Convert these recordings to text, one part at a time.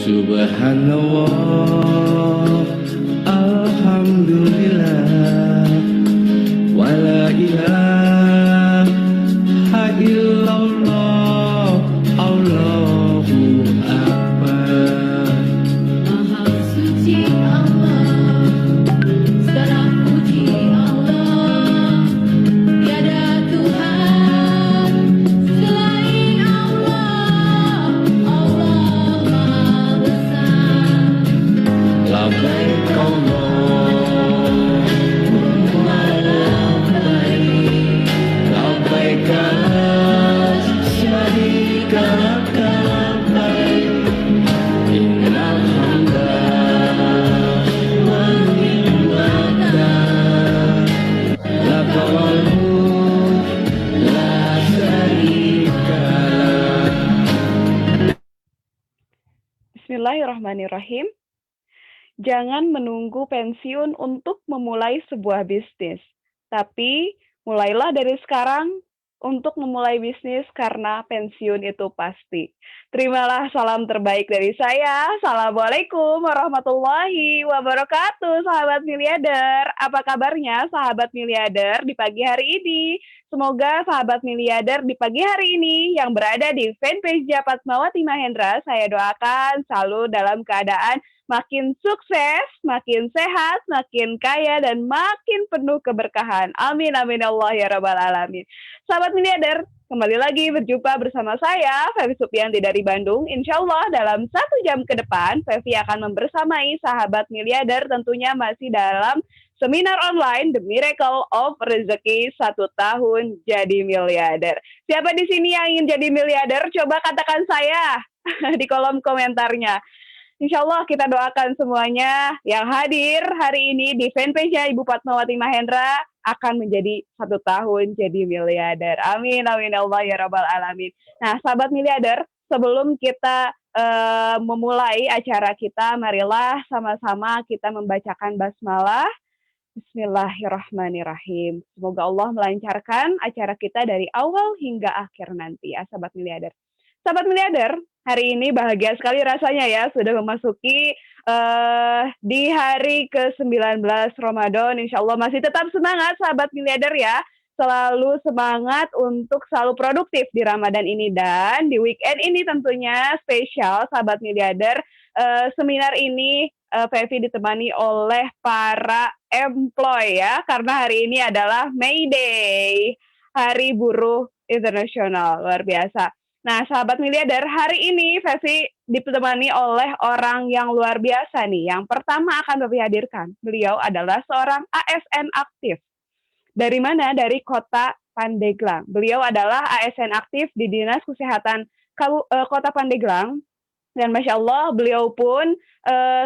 Subhanallah, Alhamdulillah, wa la ilaha illallah, Allahu Akbar. Maha suci Allah, segala puji Allah, tiada Tuhan selain Allah, Allah Maha Besar. Labbaik Allahumma labbaik, labbaik la syarika laka labbaik, innal hamda wan ni'mata laka wal mulk la syarika lak. Bismillahirrahmanirrahim. Jangan menunggu pensiun untuk memulai sebuah bisnis, tapi mulailah dari sekarang untuk memulai bisnis karena pensiun itu pasti. Terimalah salam terbaik dari saya. Assalamualaikum warahmatullahi wabarakatuh, sahabat miliarder. Apa kabarnya sahabat miliarder di pagi hari ini? Semoga sahabat miliarder di pagi hari ini yang berada di fanpage Fatmawati Mahendra, saya doakan selalu dalam keadaan makin sukses, makin sehat, makin kaya, dan makin penuh keberkahan. Amin, amin, Allah ya Rabbal Alamin. Sahabat miliarder, kembali lagi berjumpa bersama saya, Fevi Supianti dari Bandung. Insya Allah dalam 1 jam ke depan, Fevi akan membersamai sahabat miliarder tentunya masih dalam seminar online The Miracle of Rezeki 1 tahun jadi miliarder. Siapa di sini yang ingin jadi miliarder? Coba katakan saya di kolom komentarnya. Insya Allah kita doakan semuanya yang hadir hari ini di fanpage-nya Ibu Fatmawati Mahendra akan menjadi 1 tahun jadi miliarder. Amin, amin, Allah ya Rabbal Alamin. Nah, sahabat miliarder, sebelum kita memulai acara kita, marilah sama-sama kita membacakan basmalah. Bismillahirrahmanirrahim. Semoga Allah melancarkan acara kita dari awal hingga akhir nanti ya, sahabat miliarder. Sahabat miliarder, hari ini bahagia sekali rasanya ya, sudah memasuki di hari ke-19 Ramadan. Insya Allah masih tetap semangat sahabat miliarder ya, selalu semangat untuk selalu produktif di Ramadan ini. Dan di weekend ini tentunya spesial sahabat miliarder, seminar ini Fevi ditemani oleh para employee ya, karena hari ini adalah May Day, Hari Buruh Internasional, luar biasa. Nah, sahabat miliarder, hari ini Fevi ditemani oleh orang yang luar biasa nih. Yang pertama akan Fevi hadirkan, beliau adalah seorang ASN aktif. Dari mana? Dari Kota Pandeglang. Beliau adalah ASN aktif di Dinas Kesehatan Kota Pandeglang. Dan Masya Allah, beliau pun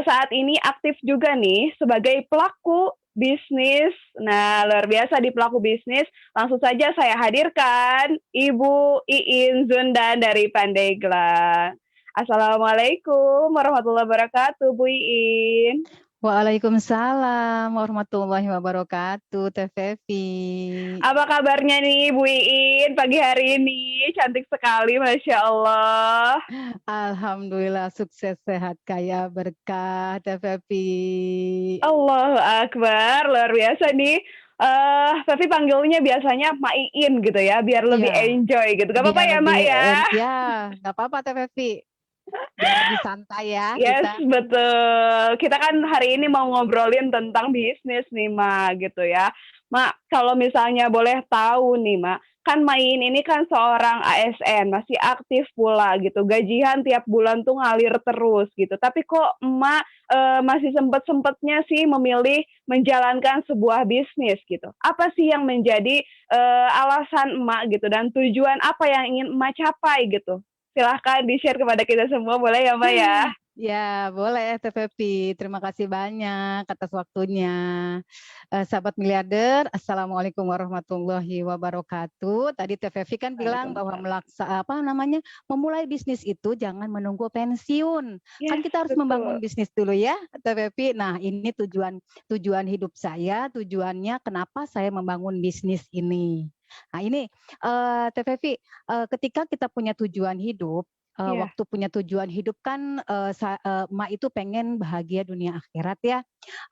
saat ini aktif juga nih sebagai pelaku bisnis. Nah, luar biasa di pelaku bisnis. Langsung saja saya hadirkan Ibu Iin Zundan dari Pandeglang. Assalamualaikum warahmatullahi wabarakatuh, Bu Iin. Waalaikumsalam warahmatullahi wabarakatuh, Teh Fevi. Apa kabarnya nih Bu Iin pagi hari ini? Cantik sekali, Masya Allah. Alhamdulillah sukses, sehat, kaya, berkah, Teh Fevi. Allahu Akbar, luar biasa nih. Fevi panggilnya biasanya Mak Iin gitu ya, biar lebih Iya. enjoy gitu. Gak apa-apa ya, Mak ya? Ya, gak apa-apa Teh Fevi. Biar lebih santai ya Yes, kita. betul. Kita kan hari ini mau ngobrolin tentang bisnis nih, Mak, gitu ya. Mak, kalau misalnya boleh tahu nih, Mak, kan Main ini kan seorang ASN, masih aktif pula gitu. Gajian tiap bulan tuh ngalir terus gitu. Tapi kok Emak masih sempet-sempetnya sih memilih menjalankan sebuah bisnis gitu. Apa sih yang menjadi alasan Emak gitu dan tujuan apa yang ingin Emak capai gitu? Silahkan di-share kepada kita semua, boleh ya, Mbak ya? Ya, boleh Teh Fevi. Terima kasih banyak atas waktunya. Sahabat miliarder, Assalamualaikum warahmatullahi wabarakatuh. Tadi Teh Fevi kan bilang bahwa memulai bisnis itu jangan menunggu pensiun. Yes, Kan kita harus betul. membangun bisnis dulu ya, Teh Fevi. Nah, ini tujuan hidup saya, tujuannya kenapa saya membangun bisnis ini. Nah, ini Teh Fevi, ketika kita punya tujuan hidup, Iya. waktu punya tujuan hidup kan, emak itu pengen bahagia dunia akhirat ya.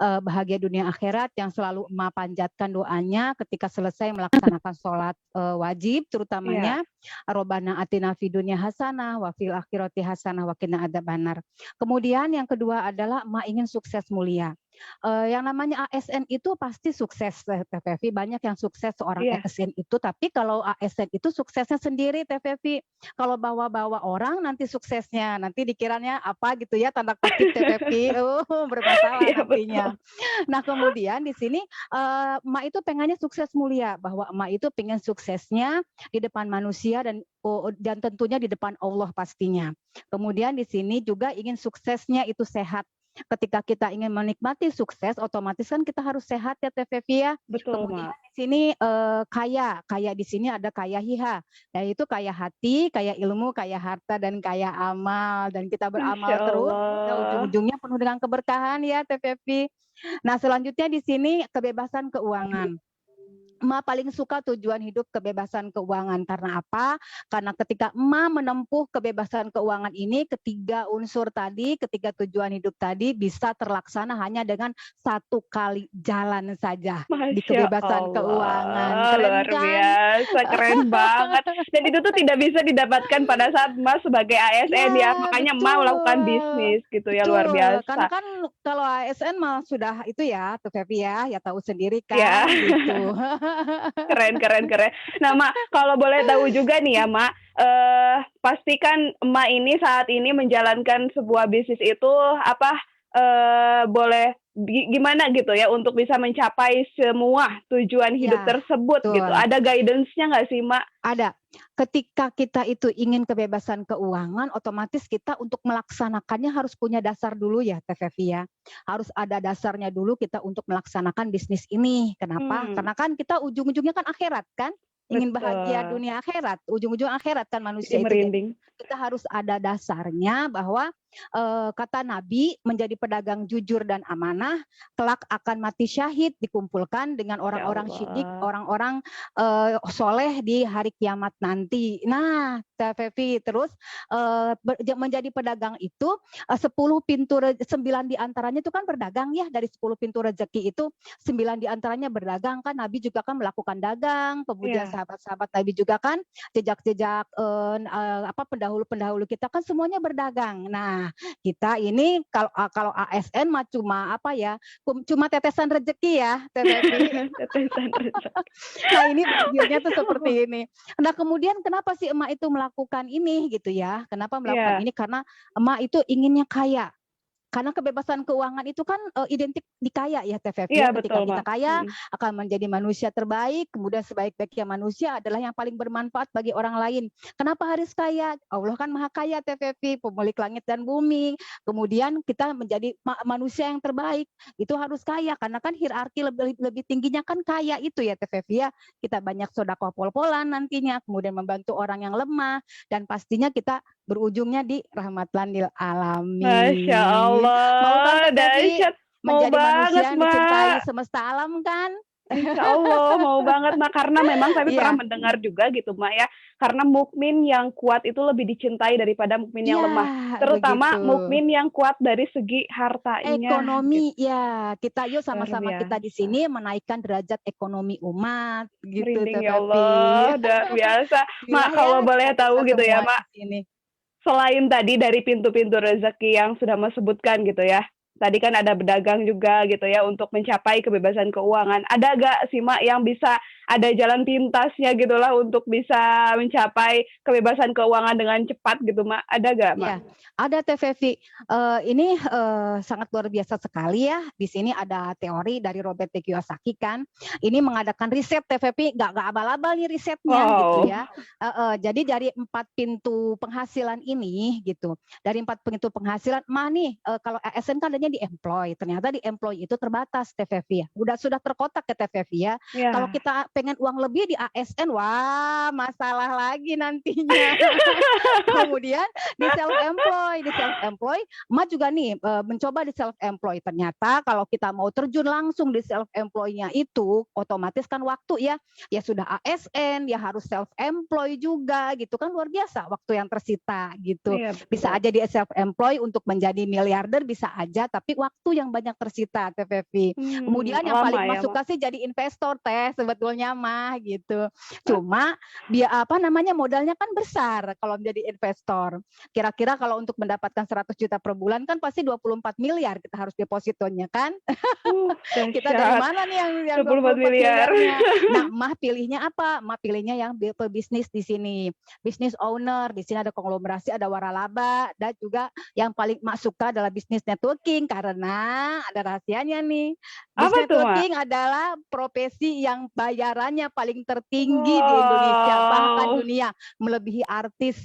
Bahagia dunia akhirat yang selalu emak panjatkan doanya ketika selesai melaksanakan sholat wajib Iya. terutamanya, Robbana atina fid dunya hasanah wa fil akhirati hasanah wa qina adzabannar. Kemudian yang kedua adalah emak ingin sukses mulia. Yang namanya ASN itu pasti sukses Teh Fevi, banyak yang sukses seorang Iya. ASN itu, tapi kalau ASN itu suksesnya sendiri Teh Fevi. Kalau bawa-bawa orang nanti suksesnya, nanti dikiranya apa gitu ya, tanda kutip Teh Fevi, bermasalah Iya, nantinya. betul. Nah kemudian di sini, emak itu pengennya sukses mulia, bahwa emak itu pengen suksesnya di depan manusia dan tentunya di depan Allah pastinya. Kemudian di sini juga ingin suksesnya itu sehat. Ketika kita ingin menikmati sukses, otomatis kan kita harus sehat ya Teh Fevi ya. Betul, Kemudian Mak. di sini kaya di sini ada kaya hiha, yaitu kaya hati, kaya ilmu, kaya harta, dan kaya amal. Dan kita Masya beramal terus, ya Allah. ujung-ujungnya penuh dengan keberkahan ya Teh Fevi. Nah selanjutnya di sini kebebasan keuangan. Emak paling suka tujuan hidup kebebasan keuangan. Karena apa? Karena ketika emak menempuh kebebasan keuangan ini, ketiga unsur tadi, ketiga tujuan hidup tadi bisa terlaksana hanya dengan satu kali jalan saja di Masya kebebasan keuangan. Allah, Keren luar kan? biasa, keren banget. Dan itu tuh tidak bisa didapatkan pada saat Mas sebagai ASN ya, Ya, makanya Mas melakukan betul. bisnis gitu ya, luar Betul. Karena biasa. kan kalau ASN mah sudah itu ya, Tuh Fevi ya tahu sendiri Ya, kan gitu. keren, keren, keren. Nah, Mak, kalau boleh tahu juga nih ya, Mak, pastikan Emak ini saat ini menjalankan sebuah bisnis itu apa boleh gimana gitu ya untuk bisa mencapai semua tujuan hidup Ya, tersebut gitu. betul. Ada guidance-nya nggak sih, Mak? Ada. Ketika kita itu ingin kebebasan keuangan, otomatis kita untuk melaksanakannya harus punya dasar dulu ya, Teh Fevi ya. Harus ada dasarnya dulu kita untuk melaksanakan bisnis ini. Kenapa? Hmm, Karena kan kita ujung-ujungnya kan akhirat kan? Ingin bahagia betul. dunia akhirat, ujung-ujung akhirat kan Jadi manusia itu. Jadi merinding. kita harus ada dasarnya bahwa kata Nabi menjadi pedagang jujur dan amanah, kelak akan mati syahid dikumpulkan dengan Ya orang-orang syidik, Allah. orang-orang soleh di hari kiamat nanti. Nah, Teh Fevi terus menjadi pedagang itu 10 pintu 9 diantaranya itu kan berdagang ya, dari 10 pintu rezeki itu 9 diantaranya berdagang kan. Nabi juga kan melakukan dagang, kemudian Iya. sahabat-sahabat Nabi juga kan jejak-jejak pendahulu-pendahulu kita kan semuanya berdagang. Nah, kita ini kalau ASN mah cuma apa ya? Cuma tetesan rezeki ya, Teh Fevi. Tetesan rezeki. Nah ini videonya tuh seperti ini. Nah kemudian kenapa sih emak itu melakukan ini gitu ya? Kenapa melakukan Iya. ini? Karena emak itu inginnya kaya. Karena kebebasan keuangan itu kan identik di kaya ya Teh Fevi Iya, ya. Ketika betul, kita Mak. kaya akan menjadi manusia terbaik, kemudian sebaik-baiknya manusia adalah yang paling bermanfaat bagi orang lain. Kenapa harus kaya? Allah kan maha kaya Teh Fevi, pemilik langit dan bumi. Kemudian kita menjadi manusia yang terbaik, itu harus kaya karena kan hierarki lebih tingginya kan kaya itu ya Teh Fevi ya. Kita banyak sedekah pol-polan nantinya, kemudian membantu orang yang lemah, dan pastinya kita berujungnya di rahmatan lil Masya alamin. Mau kan Allah, Teh Fevi dahsyat. Mau menjadi banget, manusia yang dicintai Mak. semesta alam kan? Insya Allah mau banget, Mak. Karena memang Feby pernah Iya, mendengar juga gitu, Mak ya. Karena mukmin yang kuat itu lebih dicintai daripada mukmin yang iya lemah. begitu. Terutama mukmin yang kuat dari segi hartanya. Gitu. Ekonomi ya, kita yuk Luar sama-sama kita di biasa. sini menaikkan derajat ekonomi umat gitu Merinding Teh ya Fevi. Allah, luar biasa. Mak, Alhamdulillah ya kalau boleh kita tahu gitu ya, semua Mak. di sini. Selain tadi dari pintu-pintu rezeki yang sudah Mas sebutkan gitu ya. Tadi kan ada berdagang juga gitu ya untuk mencapai kebebasan keuangan. Ada gak sih Mak yang bisa ada jalan pintasnya gitulah untuk bisa mencapai kebebasan keuangan dengan cepat gitu Mak? Ada gak Mak? Iya, ada Teh Fevi. Ini sangat luar biasa sekali ya. Di sini ada teori dari Robert T. Kiyosaki kan. Ini mengadakan riset Teh Fevi, nggak abal-abal nih risetnya gitu Wow. ya. Jadi dari 4 pintu penghasilan ini gitu. Dari 4 pintu penghasilan, mah nih kalau ASN kan adanya pengennya di-employ, ternyata di-employ itu terbatas Teh Fevi ya. Sudah terkotak ya Teh Fevi ya. Ya. Kalau kita pengen uang lebih di ASN, wah masalah lagi nantinya. Kemudian di self employ, emak juga nih mencoba di self employ. Ternyata kalau kita mau terjun langsung di self employ-nya itu, otomatis kan waktu ya sudah ASN, ya harus self employ juga gitu kan, luar biasa waktu yang tersita gitu. Iya, Bisa betul. aja di self employ untuk menjadi miliarder bisa aja, tapi waktu yang banyak tersita Teh Fevi. Kemudian yang Lama paling ya, masuk Mak. sih jadi investor Teh sebetulnya mah gitu. Cuma dia apa namanya modalnya kan besar kalau menjadi investor. Kira-kira kalau untuk mendapatkan 100 juta per bulan kan pasti 24 miliar kita harus depositonya kan. Kita dari Dahsyat. mana nih yang 24 24 miliar. miliarnya? Nah, Mah pilihnya apa? Mah pilihnya yang pebisnis di sini. Business owner, di sini ada konglomerasi, ada waralaba, dan juga yang paling Mah suka adalah business networking karena ada rahasianya nih. Apa Business tuh, Mak? networking adalah profesi yang bayarannya paling tertinggi di Indonesia, bahkan Wow. dunia, melebihi artis.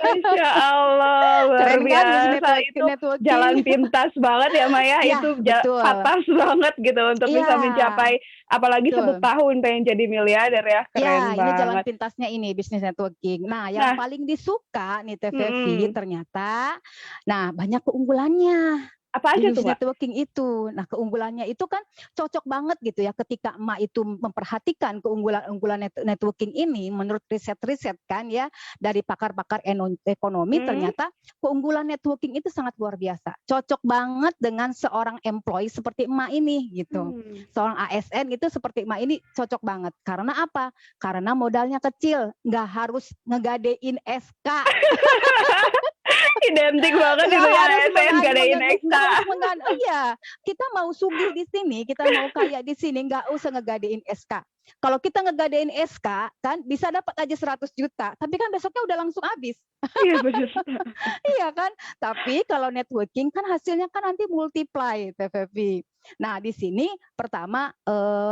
Masya Allah, luar Keren kan business biasa. Itu networking? jalan pintas banget ya, Maya. Iya, Itu betul. patas banget gitu untuk bisa Iya, mencapai, apalagi 1 betul. tahun pengen jadi miliarder ya. Ya, Keren ini jalan banget. pintasnya ini business networking. Nah, yang Nah, paling disuka nih Teh Fevi mm-mm. ternyata, nah banyak keunggulannya Apa di aja tuh, business Mbak? networking itu. Nah, keunggulannya itu kan cocok banget gitu ya ketika emak itu memperhatikan keunggulan-unggulan networking ini menurut riset-riset kan ya dari pakar-pakar ekonomi, ternyata keunggulan networking itu sangat luar biasa. Cocok banget dengan seorang employee seperti emak ini gitu. Seorang ASN itu seperti emak ini cocok banget. Karena apa? Karena modalnya kecil, nggak harus ngegadein SK. Identik banget itu ya, ASN gadain ekstra. Iya, kita mau sugih di sini, kita mau kaya di sini, nggak usah ngegadein SK. Kalau kita ngegadein SK, kan bisa dapat aja 100 juta, tapi kan besoknya udah langsung habis. Iya, benar. Iya kan? Tapi kalau networking kan hasilnya kan nanti multiply, TVV. Nah, di sini pertama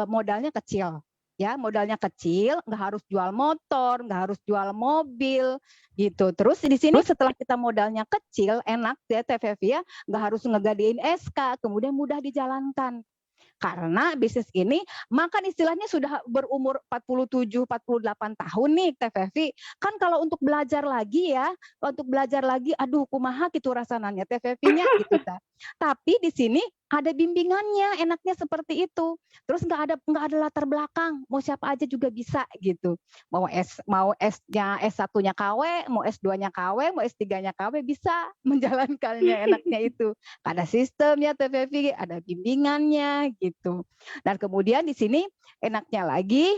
modalnya kecil. Ya, modalnya kecil, nggak harus jual motor, nggak harus jual mobil, gitu. Terus di sini setelah kita modalnya kecil, enak ya TVV ya, nggak harus ngegadein SK, kemudian mudah dijalankan. Karena bisnis ini makan istilahnya sudah berumur 47, 48 tahun nih Teh Fevi. Kan kalau untuk belajar lagi ya, aduh kumaha gitu rasanya Teh Fevinya gitu ta. Tapi di sini ada bimbingannya, enaknya seperti itu. Terus nggak ada latar belakang, mau siapa aja juga bisa gitu. Mau S-nya S1-nya KW, mau S2-nya KW, mau S3-nya KW bisa menjalankannya enaknya itu. Ada sistemnya Teh Fevi, ada bimbingannya gitu. Dan kemudian di sini enaknya lagi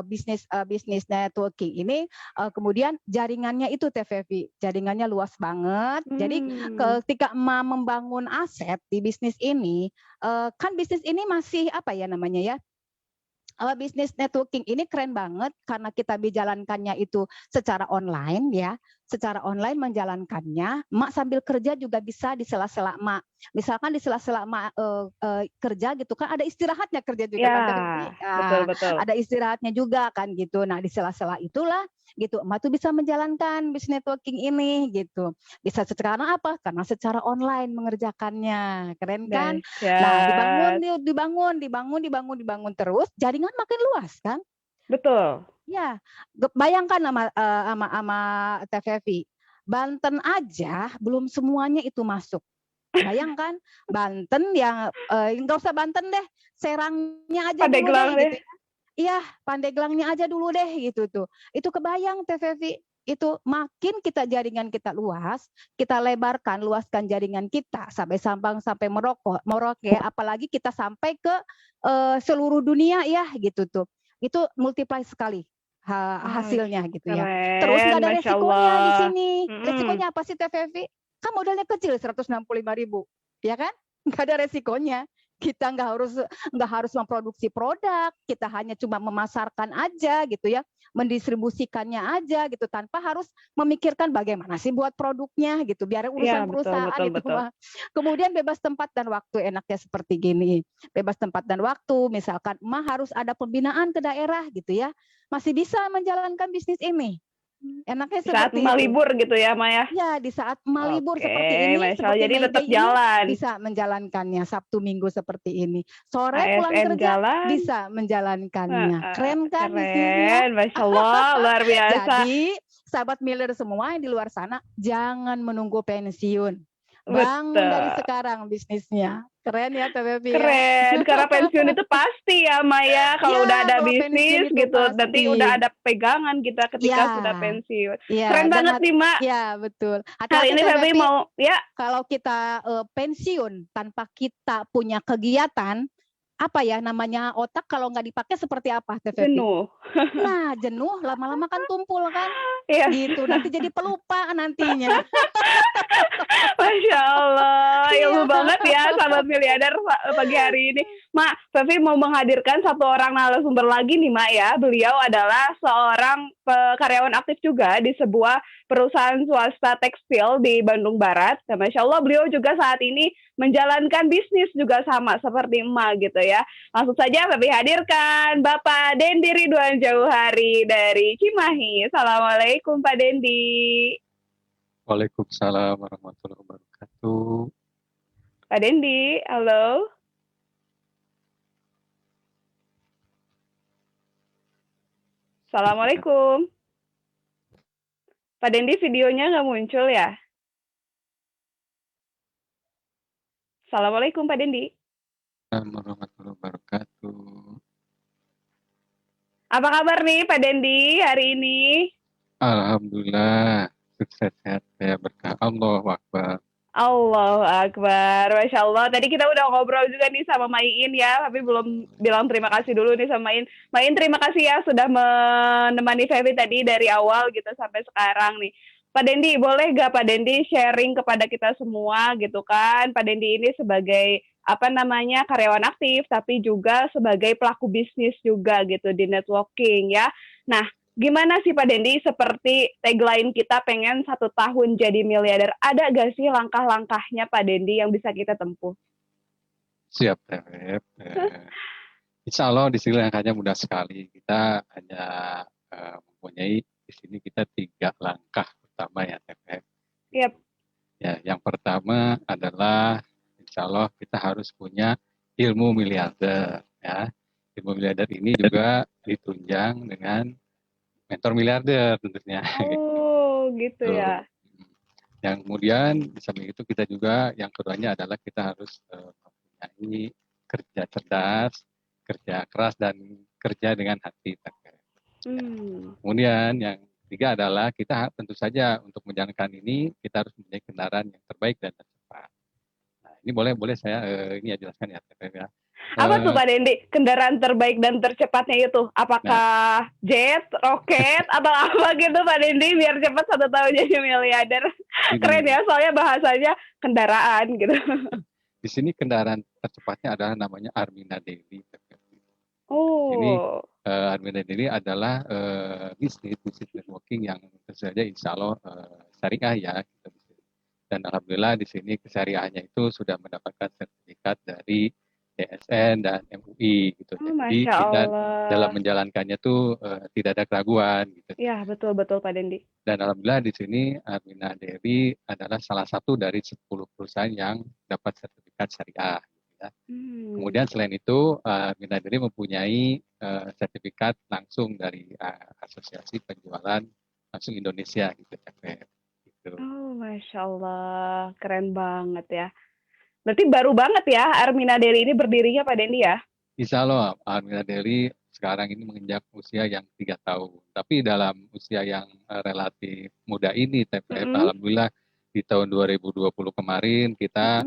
bisnis networking ini kemudian jaringannya itu Teh Fevi, jaringannya luas banget. Jadi ketika emak membangun aset di bisnis ini, kan bisnis ini masih apa ya namanya ya? Bisnis networking ini keren banget karena kita dijalankannya itu secara online ya, secara online menjalankannya, emak sambil kerja juga bisa di sela-sela emak. Misalkan di sela-sela emak kerja gitu kan ada istirahatnya kerja juga kan, betul. ada istirahatnya juga kan gitu. Nah di sela-sela itulah gitu emak tuh bisa menjalankan bisnis networking ini gitu. Bisa secara apa? Karena secara online mengerjakannya, keren kan? Nah dibangun terus jaringan makin luas kan? Betul. Ya, bayangkan sama Teh Fevi, Banten aja belum semuanya itu masuk. Bayangkan Banten yang nggak usah Banten deh, Serangnya aja dulu deh gitu. Iya, Pandeglangnya aja dulu deh gitu tuh. Itu kebayang Teh Fevi. Itu makin kita jaringan kita luas, kita luaskan jaringan kita sampai Merauke, apalagi kita sampai ke seluruh dunia ya gitu tuh. Itu multiply sekali hasilnya gitu ya. Terus nggak ada resikonya di sini. Resikonya apa sih Teh Fevi? Kan modalnya kecil 165.000, ya kan? Nggak ada resikonya. Kita nggak harus memproduksi produk, kita hanya cuma memasarkan aja gitu ya, mendistribusikannya aja gitu tanpa harus memikirkan bagaimana sih buat produknya gitu, biar urusan perusahaan itu mah. Kemudian bebas tempat dan waktu, enaknya seperti gini. Bebas tempat dan waktu, misalkan harus ada pembinaan ke daerah gitu ya, masih bisa menjalankan bisnis ini. Enaknya Saat seperti emak itu. libur gitu ya, Ma, ya? Ya, di saat emak libur Oke, seperti ini, Masya Allah. seperti Jadi May tetap Day ini, jalan. bisa menjalankannya Sabtu Minggu seperti ini. Sore pulang ASN kerja jalan. bisa menjalankannya. Keren kan Keren, bisnisnya? Masya Allah, luar biasa. Jadi, sahabat Miller semua yang di luar sana, jangan menunggu pensiun. Bangun dari Betul. sekarang bisnisnya. Keren ya TVP ya. Keren, karena pensiun itu pasti ya, Maya. Kalau udah Ya, ada kalau pensiun bisnis itu gitu, nanti udah pasti. ada pegangan kita ketika sudah Ya, pensiun. ya, Keren dan banget nih, Mak. ya betul. Hari Hati-hati ini Febri TVP, mau, ya, kalau kita pensiun tanpa kita punya kegiatan, apa ya namanya otak kalau nggak dipakai seperti apa TVP? jenuh. Nah, jenuh lama-lama kan tumpul kan, Iya, gitu. Nanti jadi pelupa nantinya. Masya Allah, Iya. ilmu banget ya sahabat miliarder pagi hari ini. Mak, Fevi mau menghadirkan satu orang narasumber lagi nih, Mak ya. Beliau adalah seorang karyawan aktif juga di sebuah perusahaan swasta tekstil di Bandung Barat. Dan Masya Allah, beliau juga saat ini menjalankan bisnis juga sama seperti emak gitu ya. Langsung saja Fevi hadirkan Bapak Dendi Ridwan Jauhari dari Cimahi. Assalamualaikum Pak Dendi. Waalaikumsalam warahmatullahi wabarakatuh. Pak Dendi, halo. Assalamualaikum. Pak Dendi videonya nggak muncul ya? Assalamualaikum Pak Dendi. Assalamualaikum warahmatullahi wabarakatuh. Apa kabar nih Pak Dendi hari ini? Alhamdulillah, sukses sehat saya berkah. Allahu Akbar. Allahu Akbar, Masya Allah. Tadi kita udah ngobrol juga nih sama Main ya, tapi belum bilang terima kasih dulu nih sama Main. Main terima kasih ya sudah menemani Fevi tadi dari awal gitu sampai sekarang nih. Pak Dendi, boleh gak Pak Dendi sharing kepada kita semua gitu kan? Pak Dendi ini sebagai apa namanya karyawan aktif, tapi juga sebagai pelaku bisnis juga gitu di networking ya. Nah, gimana sih Pak Dendi, seperti tagline kita pengen 1 tahun jadi miliarder, ada gak sih langkah-langkahnya Pak Dendi yang bisa kita tempuh? Siap, Tep. Insya Allah di sini langkahnya mudah sekali. Kita hanya mempunyai di sini kita 3 langkah utama ya, Tep. Yep. Ya, yang pertama adalah insya Allah kita harus punya ilmu miliarder. Ya, ilmu miliarder ini juga ditunjang dengan mentor miliarder tentunya. Oh, gitu ya. Yang kemudian di samping itu kita juga yang keduanya adalah kita harus mempunyai kerja cerdas, kerja keras dan kerja dengan hati. Kemudian yang ketiga adalah kita tentu saja untuk menjalankan ini kita harus mempunyai kendaraan yang terbaik dan tercepat. Nah, ini boleh saya ini ya jelaskan ya, ya. Apa tuh Pak Dendi kendaraan terbaik dan tercepatnya itu? Apakah jet, roket, atau apa gitu Pak Dendi biar cepat 1 tahun jadi miliarder? Keren ya, soalnya bahasanya kendaraan gitu. Di sini kendaraan tercepatnya adalah namanya Armina Daily. Oh. Ini Armina Daily adalah bisnis networking yang tentu saja insya Allah syariah ya. Dan alhamdulillah di sini kesyariahannya itu sudah mendapatkan sertifikat dari DSN dan MUI gitu. Jadi kita dalam menjalankannya tuh tidak ada keraguan gitu. Iya, betul Pak Dendi. Dan alhamdulillah di sini Armina Dairy adalah salah satu dari 10 perusahaan yang dapat sertifikat syariah. Gitu ya. Kemudian selain itu Armina Dairy mempunyai sertifikat langsung dari Asosiasi Penjualan Langsung Indonesia gitu. Oh, Masya Allah, keren banget ya. Berarti baru banget ya Armina Dairy ini berdirinya Pak Dendi ya? Insya Allah Armina Dairy sekarang ini menginjak usia yang 3 tahun. Tapi dalam usia yang relatif muda ini, alhamdulillah di tahun 2020 kemarin kita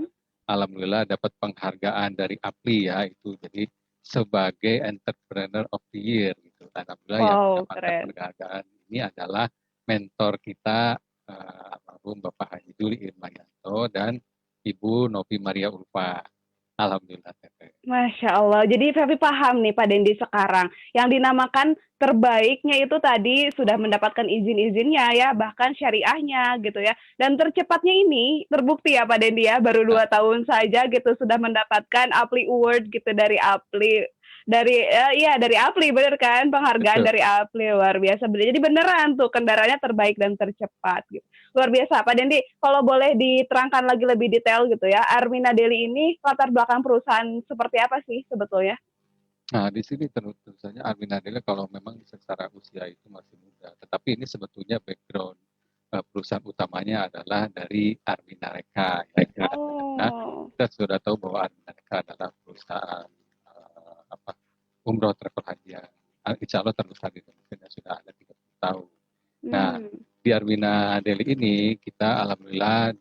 alhamdulillah dapat penghargaan dari APLI ya, itu jadi sebagai Entrepreneur of the Year gitu. Alhamdulillah yang mendapatkan penghargaan ini adalah mentor kita almarhum Bapak Haji Juli Irmayanto dan Ibu Novi Maria Ulfa. Alhamdulillah. Masya Allah. Jadi Fevi paham nih Pak Dendi sekarang. Yang dinamakan terbaiknya itu tadi sudah mendapatkan izin-izinnya ya, bahkan syariahnya gitu ya. Dan tercepatnya ini terbukti ya Pak Dendi ya, baru 2 tahun saja gitu sudah mendapatkan APLI Award gitu dari APLI. Iya dari Apli bener kan, penghargaan Betul. dari Apli luar biasa. Jadi beneran tuh kendaraannya terbaik dan tercepat gitu. Luar biasa Pak Dendi. Kalau boleh diterangkan lagi lebih detail gitu ya, Armina Daily ini latar belakang perusahaan seperti apa sih sebetulnya? Nah, di sini tentu saja Armina Daily kalau memang secara usia itu masih muda, tetapi ini sebetulnya background perusahaan utamanya adalah dari Armina Reka. Ya. Karena Oh. kita sudah tahu bahwa Armina Reka adalah perusahaan umroh travel haji yang insya Allah terbesar di Indonesia dan sudah ada 30 tahun. Nah, Hmm. di Armina Daily ini kita alhamdulillah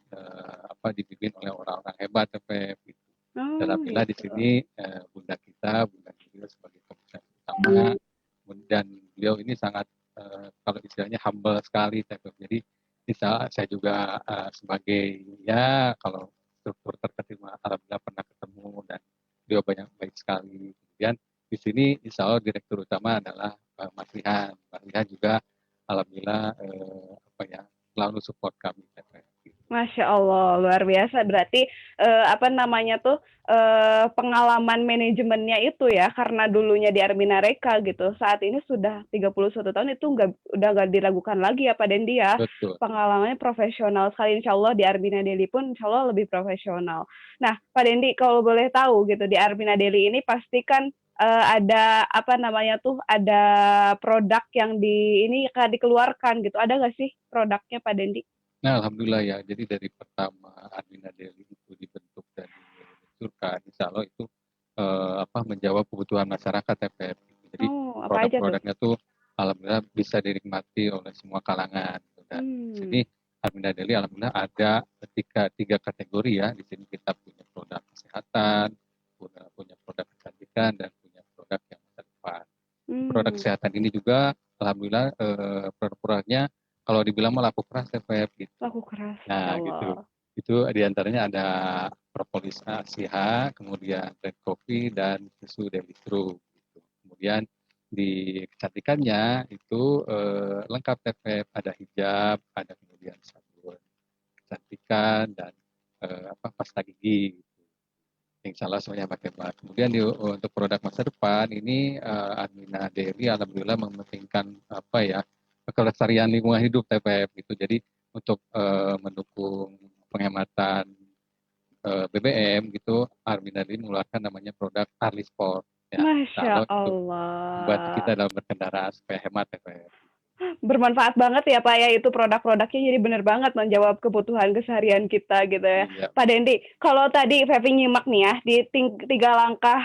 dipimpin oleh orang-orang hebat TPF gitu. Dan Oh, alhamdulillah di gitu. sini Bunda Nuril sebagai komisaris utama dan beliau ini sangat kalau istilahnya humble sekali TPF. Jadi saya juga sebagai kalau struktur terkecil alhamdulillah pernah ketemu dan beliau banyak baik sekali. Kemudian di sini insya Allah direktur utama adalah Mas Rihan. Mas Rihan juga alhamdulillah selalu support kami TPF. Masya Allah, luar biasa. Berarti pengalaman manajemennya itu ya, karena dulunya di Armina Reka gitu. Saat ini sudah 31 tahun itu udah nggak diragukan lagi ya Pak Dendi ya. Betul. Pengalamannya profesional sekali. Insya Allah di Armina Daily pun insya Allah lebih profesional. Nah Pak Dendi kalau boleh tahu gitu di Armina Daily ini pastikan ada ada produk yang dikeluarkan gitu. Ada nggak sih produknya Pak Dendi? Nah, alhamdulillah ya. Jadi dari pertama Armina Daily itu dibentuk dan diluncurkan, insya Allah itu menjawab kebutuhan masyarakat TPF. Jadi Apa aja tuh? produk-produknya tuh alhamdulillah bisa dinikmati oleh semua kalangan. Dan di sini Armina Daily alhamdulillah ada tiga kategori ya. Di sini kita punya produk kesehatan, punya produk kecantikan, dan punya produk yang masa depan. Produk kesehatan ini juga alhamdulillah produk-produknya kalau dibilang mah laku keras TPF gitu. Laku keras. Nah, gitu. Itu diantaranya ada propolis ACH, kemudian red coffee dan susu Delistro. Gitu. Kemudian di kecantikannya itu lengkap TPF, ada hijab, ada kemudian sabun kecantikan dan pasta gigi. Gitu. Yang salah semuanya pakai banget. Kemudian untuk produk masa depan ini Armina Daily alhamdulillah mementingkan kelestarian lingkungan hidup TPF gitu. Jadi untuk mendukung penghematan BBM gitu, Armina Daily mengeluarkan namanya produk Arli Sport. Ya, Masya untuk Allah. membantu kita dalam berkendara supaya hemat TPF. Bermanfaat banget ya Pak ya itu produk-produknya jadi bener banget menjawab kebutuhan keseharian kita gitu ya. Iya. Pak Dendi, kalau tadi Fevi nyimak nih ya di 3 langkah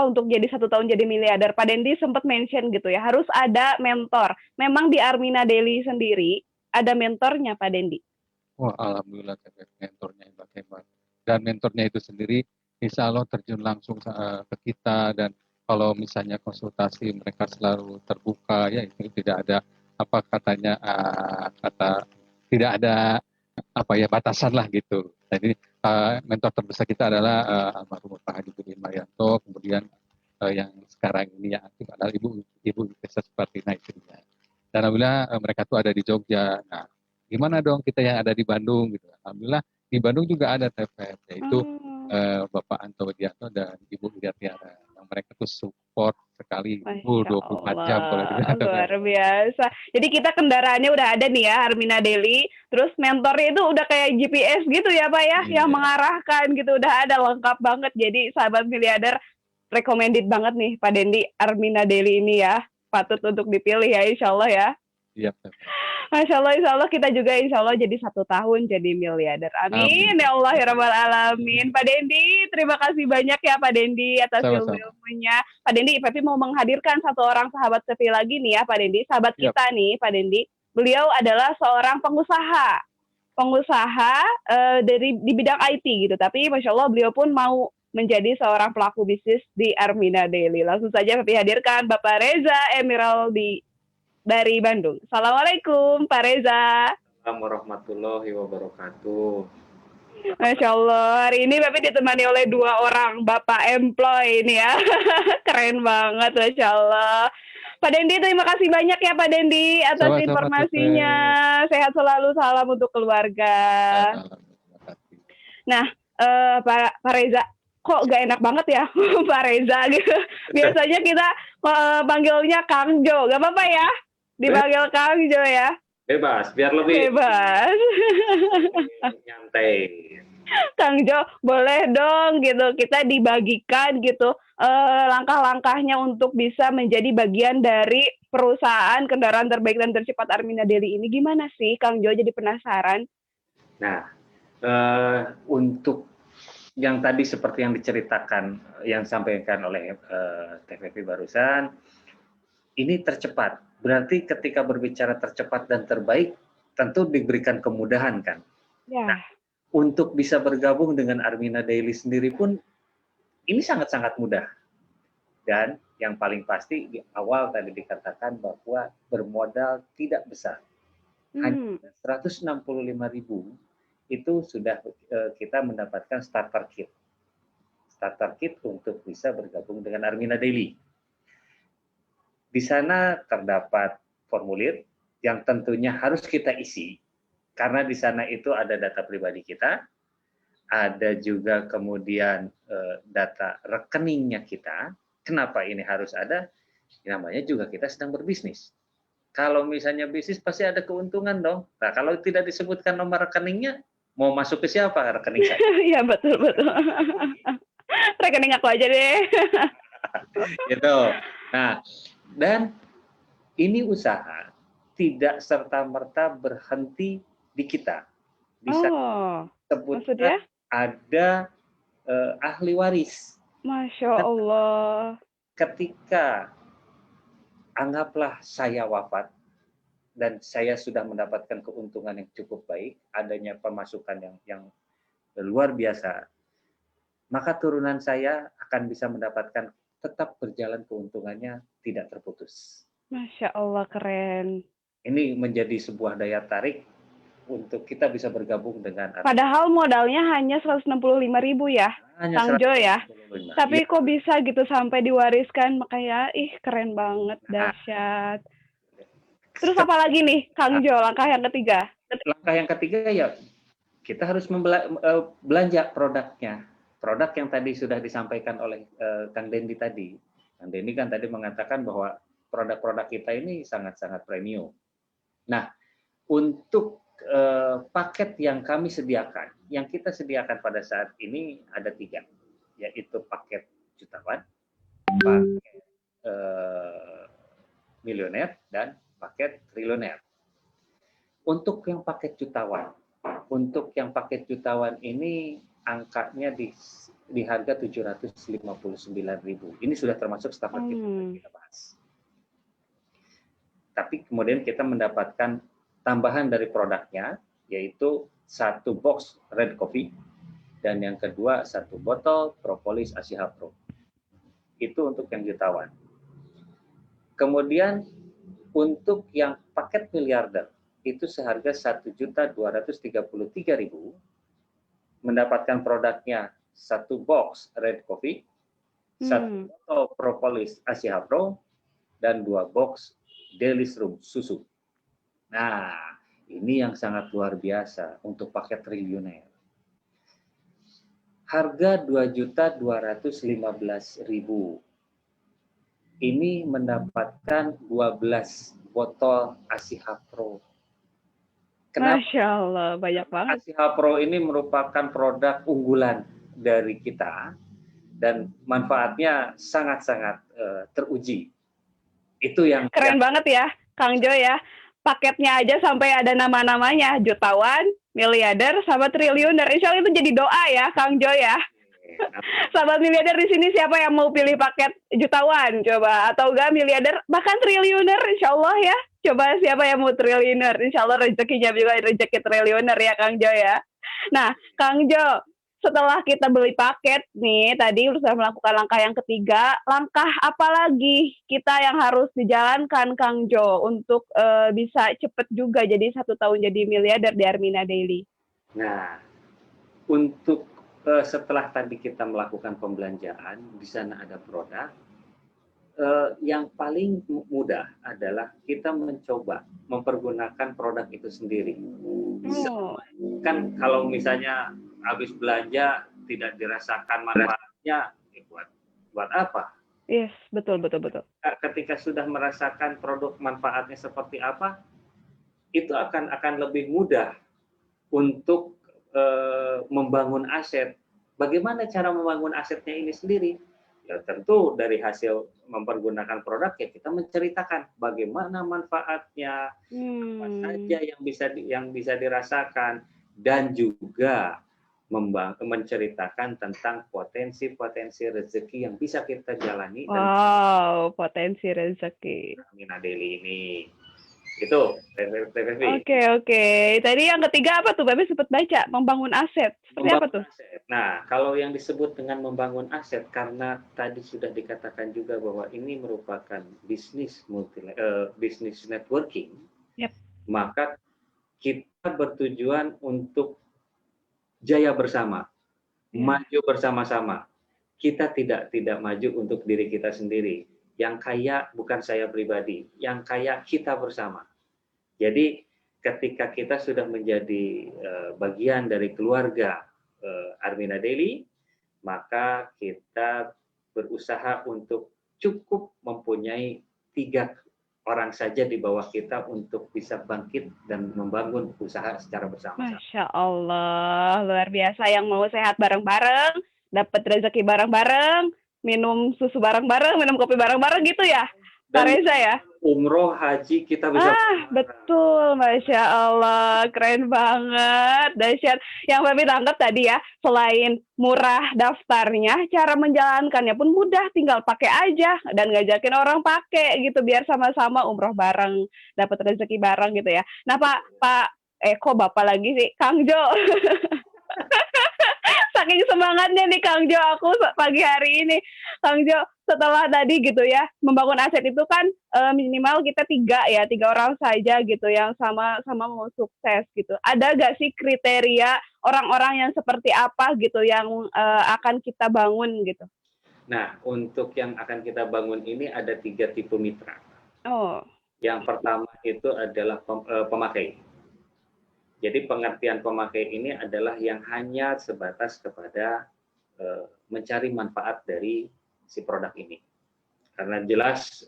untuk jadi 1 tahun jadi miliarder, Pak Dendi sempat mention gitu ya harus ada mentor. Memang di Armina Daily sendiri ada mentornya Pak Dendi? Wah, alhamdulillah TPF mentornya hebat-hebat. Dan mentornya itu sendiri insya Allah terjun langsung ke kita dan kalau misalnya konsultasi mereka selalu terbuka ya itu tidak ada tidak ada batasan lah gitu. Jadi mentor terbesar kita adalah almarhum Pak Haji Budin Marianto, kemudian yang sekarang ini yang aktif adalah Ibu Desa Supartina istrinya. Dan alhamdulillah mereka tuh ada di Jogja. Nah, gimana dong kita yang ada di Bandung gitu. Alhamdulillah di Bandung juga ada TPF yaitu Bapak Anto Widianto dan Ibu Ida Tiara. Yang mereka tuh support sekali 24 jam kalau dibilang. Luar biasa. Jadi kita kendaraannya udah ada nih ya Armina Daily, terus mentornya itu udah kayak GPS gitu ya Pak ya, yang mengarahkan gitu udah ada lengkap banget. Jadi sahabat miliarder recommended banget nih Pak Dendi Armina Daily ini ya, patut untuk dipilih ya insya Allah ya. Iya. Masya Allah, insya Allah kita juga insya Allah jadi 1 tahun jadi miliarder. Amin. Ya Allah ya Rabbal Alamin. Pak Dendi, terima kasih banyak ya Pak Dendi atas ilmu-ilmunya. Pak Dendi, Pepi mau menghadirkan 1 orang sahabat Pepi lagi nih ya Pak Dendi. Sahabat kita nih Pak Dendi. Beliau adalah seorang pengusaha di bidang IT gitu. Tapi Masya Allah beliau pun mau menjadi seorang pelaku bisnis di Armina Daily. Langsung saja Pepi hadirkan Bapak Reza Emiraldi dari Bandung. Assalamualaikum Pak Reza. Assalamualaikum warahmatullahi wabarakatuh. Masya Allah, hari ini Bapak ditemani oleh 2 orang Bapak employ ini ya. Keren banget, Masya Allah. Pak Dendi, terima kasih banyak ya Pak Dendi atas informasinya. Sehat selalu, salam untuk keluarga. Nah, Pak Reza, kok gak enak banget ya Pak Reza gitu. Biasanya kita panggilnya Kang Jo, gak apa-apa ya? Dipanggil Kang Jo ya? Bebas, biar lebih Bebas. nyantai. Kang Jo, boleh dong gitu kita dibagikan gitu langkah-langkahnya untuk bisa menjadi bagian dari perusahaan kendaraan terbaik dan tercepat Armina Daily ini gimana sih Kang Jo? Jadi penasaran. Nah, untuk yang tadi seperti yang diceritakan, yang disampaikan oleh TVP barusan, ini tercepat. Berarti ketika berbicara tercepat dan terbaik, tentu diberikan kemudahan kan. Ya. Nah, untuk bisa bergabung dengan Armina Daily sendiri pun, ini sangat-sangat mudah. Dan yang paling pasti di awal tadi dikatakan bahwa bermodal tidak besar. Hanya 165.000 itu sudah kita mendapatkan starter kit. Starter kit untuk bisa bergabung dengan Armina Daily. Di sana terdapat formulir yang tentunya harus kita isi, karena di sana itu ada data pribadi kita, ada juga kemudian data rekeningnya kita. Kenapa ini harus ada? Namanya juga kita sedang berbisnis. Kalau misalnya bisnis pasti ada keuntungan dong. Nah, kalau tidak disebutkan nomor rekeningnya, mau masuk ke siapa rekening saya? Iya betul. Rekening aku aja deh. Gitu. Nah, dan ini usaha tidak serta-merta berhenti di kita. Bisa sebutkan ada ahli waris. Masya Allah. Ketika anggaplah saya wafat dan saya sudah mendapatkan keuntungan yang cukup baik, adanya pemasukan yang luar biasa, maka turunan saya akan bisa mendapatkan tetap berjalan keuntungannya tidak terputus. Masya Allah, keren. Ini menjadi sebuah daya tarik untuk kita bisa bergabung dengan. Padahal modalnya hanya 165.000 ya, Kang Jo ya. Tapi kok bisa gitu sampai diwariskan, makanya keren banget, dahsyat. Terus apa lagi nih, Kang Jo, langkah yang ketiga? Langkah yang ketiga ya kita harus belanja produknya. Produk yang tadi sudah disampaikan oleh Kang Dendi tadi. Kang Dendi kan tadi mengatakan bahwa produk-produk kita ini sangat-sangat premium. Nah, untuk paket yang kami sediakan, yang kita sediakan pada saat ini ada 3, yaitu paket jutawan, paket milioner, dan paket triliuner. Untuk yang paket jutawan ini angkanya di harga 759.000. Ini sudah termasuk starter kit yang kita bahas. Tapi kemudian kita mendapatkan tambahan dari produknya, yaitu 1 box red coffee dan yang kedua 1 botol propolis Asia Pro. Itu untuk yang jutawan. Kemudian untuk yang paket miliarder itu seharga 1.233.000, mendapatkan produknya 1 box red coffee, 1 botol propolis Asia Pro, dan 2 box Daily Room susu. Nah, ini yang sangat luar biasa untuk paket triliuner. Harga 2.215.000. Ini mendapatkan 12 botol Asia Pro. Kenapa? Masya Allah, banyak banget. Asia Pro ini merupakan produk unggulan dari kita dan manfaatnya sangat-sangat teruji. Itu yang keren banget ya, Kang Jo ya. Paketnya aja sampai ada nama-namanya, jutawan, miliarder, sama triliuner. Insya Allah itu jadi doa ya, Kang Jo ya. Sahabat miliarder di sini siapa yang mau pilih paket jutawan coba, atau enggak miliarder bahkan triliuner, insya Allah ya. Coba siapa yang mau triliuner, insya Allah rezekinya juga rezeki triliuner ya Kang Jo ya. Nah Kang Jo, setelah kita beli paket nih tadi sudah melakukan langkah yang ketiga, langkah apa lagi kita yang harus dijalankan Kang Jo untuk bisa cepet juga jadi 1 tahun jadi miliarder di Armina Daily? Nah, untuk setelah tadi kita melakukan pembelanjaan, di sana ada produk. Yang paling mudah adalah kita mencoba mempergunakan produk itu sendiri. Kan kalau misalnya habis belanja tidak dirasakan manfaat Ya buat apa? Yes, betul. Ketika sudah merasakan produk manfaatnya seperti apa, itu akan lebih mudah untuk membangun aset. Bagaimana cara membangun asetnya ini sendiri? Ya tentu dari hasil mempergunakan produk ya kita menceritakan bagaimana manfaatnya, apa saja yang bisa dirasakan, dan juga menceritakan tentang potensi rezeki yang bisa kita jalani dan Wow, potensi rezeki. Armina Daily ini. Itu TVV. Oke. Tadi yang ketiga apa tuh? Bapak sempat baca, membangun aset. Seperti apa tuh? Aset. Nah, kalau yang disebut dengan membangun aset, karena tadi sudah dikatakan juga bahwa ini merupakan bisnis bisnis networking, Yep. maka kita bertujuan untuk jaya bersama, maju bersama-sama. Kita tidak maju untuk diri kita sendiri. Yang kaya bukan saya pribadi, yang kaya kita bersama. Jadi ketika kita sudah menjadi bagian dari keluarga Armina Daily, maka kita berusaha untuk cukup mempunyai 3 orang saja di bawah kita untuk bisa bangkit dan membangun usaha secara bersama-sama. Masya Allah, luar biasa. Yang mau sehat bareng-bareng, dapat rezeki bareng-bareng, minum susu bareng-bareng, minum kopi bareng-bareng gitu ya, Pak Reza ya? Umroh, haji kita bisa. Betul, Masya Allah, keren banget, dahsyat. Yang Bapak tangkap tadi ya, selain murah daftarnya, cara menjalankannya pun mudah, tinggal pakai aja dan ngajakin orang pakai gitu, biar sama-sama umroh bareng, dapat rezeki bareng gitu ya. Nah kok Bapak lagi sih, Kang Jo. Saking semangatnya nih Kang Jo aku pagi hari ini. Kang Jo, setelah tadi gitu ya, membangun aset itu kan minimal kita 3 orang saja gitu yang sama-sama mau sukses gitu. Ada gak sih kriteria orang-orang yang seperti apa gitu yang akan kita bangun gitu? Nah, untuk yang akan kita bangun ini ada 3 tipe mitra. Oh. Yang pertama itu adalah pemakai. Jadi pengertian pemakai ini adalah yang hanya sebatas kepada mencari manfaat dari si produk ini. Karena jelas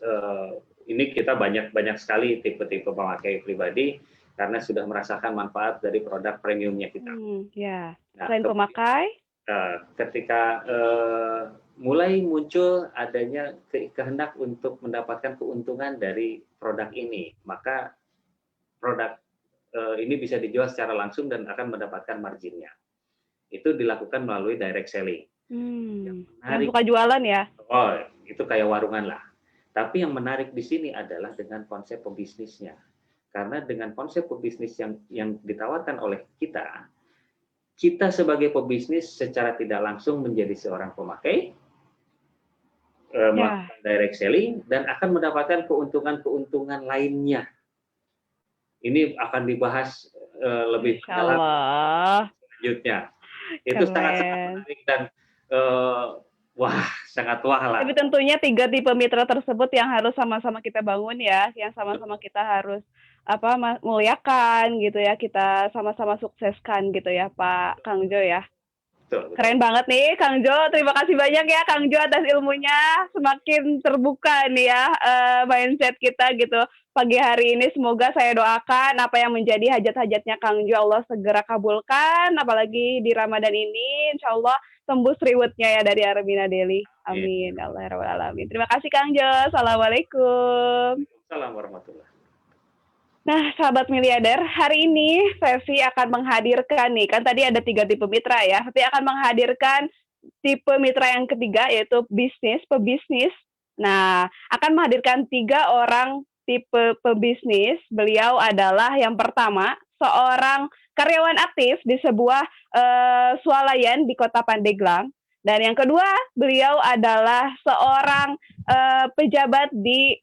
ini kita banyak sekali tipe-tipe pemakai pribadi karena sudah merasakan manfaat dari produk premiumnya kita. Selain pemakai, ketika mulai muncul adanya kehendak untuk mendapatkan keuntungan dari produk ini, maka produk ini bisa dijual secara langsung dan akan mendapatkan marginnya. Itu dilakukan melalui direct selling. Yang suka jualan ya? Oh, itu kayak warungan lah. Tapi yang menarik di sini adalah dengan konsep pebisnisnya. Karena dengan konsep pebisnis yang ditawarkan oleh kita sebagai pebisnis secara tidak langsung menjadi seorang pemakai, melakukan direct selling, dan akan mendapatkan keuntungan-keuntungan lainnya. Ini akan dibahas lebih dalam selanjutnya. Itu sangat menarik dan sangat wah lah. Tapi tentunya 3 tipe mitra tersebut yang harus sama-sama kita bangun ya, yang sama-sama kita harus muliakan gitu ya, kita sama-sama sukseskan gitu ya Pak Kang Jo ya. Betul. Keren banget nih Kang Jo, terima kasih banyak ya Kang Jo atas ilmunya, semakin terbuka nih ya mindset kita gitu pagi hari ini. Semoga saya doakan apa yang menjadi hajat-hajatnya Kang Jo Allah segera kabulkan, apalagi di Ramadan ini insya Allah tembus rewardnya ya dari Armina Daily. Amin. Allahumma. Terima kasih Kang Jo. Assalamualaikum. Assalamualaikum warahmatullahi. Nah, sahabat miliarder, hari ini Fevi akan menghadirkan nih, kan tadi ada 3 tipe mitra ya, Fevi akan menghadirkan tipe mitra yang ketiga yaitu pebisnis. Nah, akan menghadirkan 3 orang tipe pebisnis. Beliau adalah yang pertama, seorang karyawan aktif di sebuah swalayan di Kota Pandeglang. Dan yang kedua, beliau adalah seorang pejabat di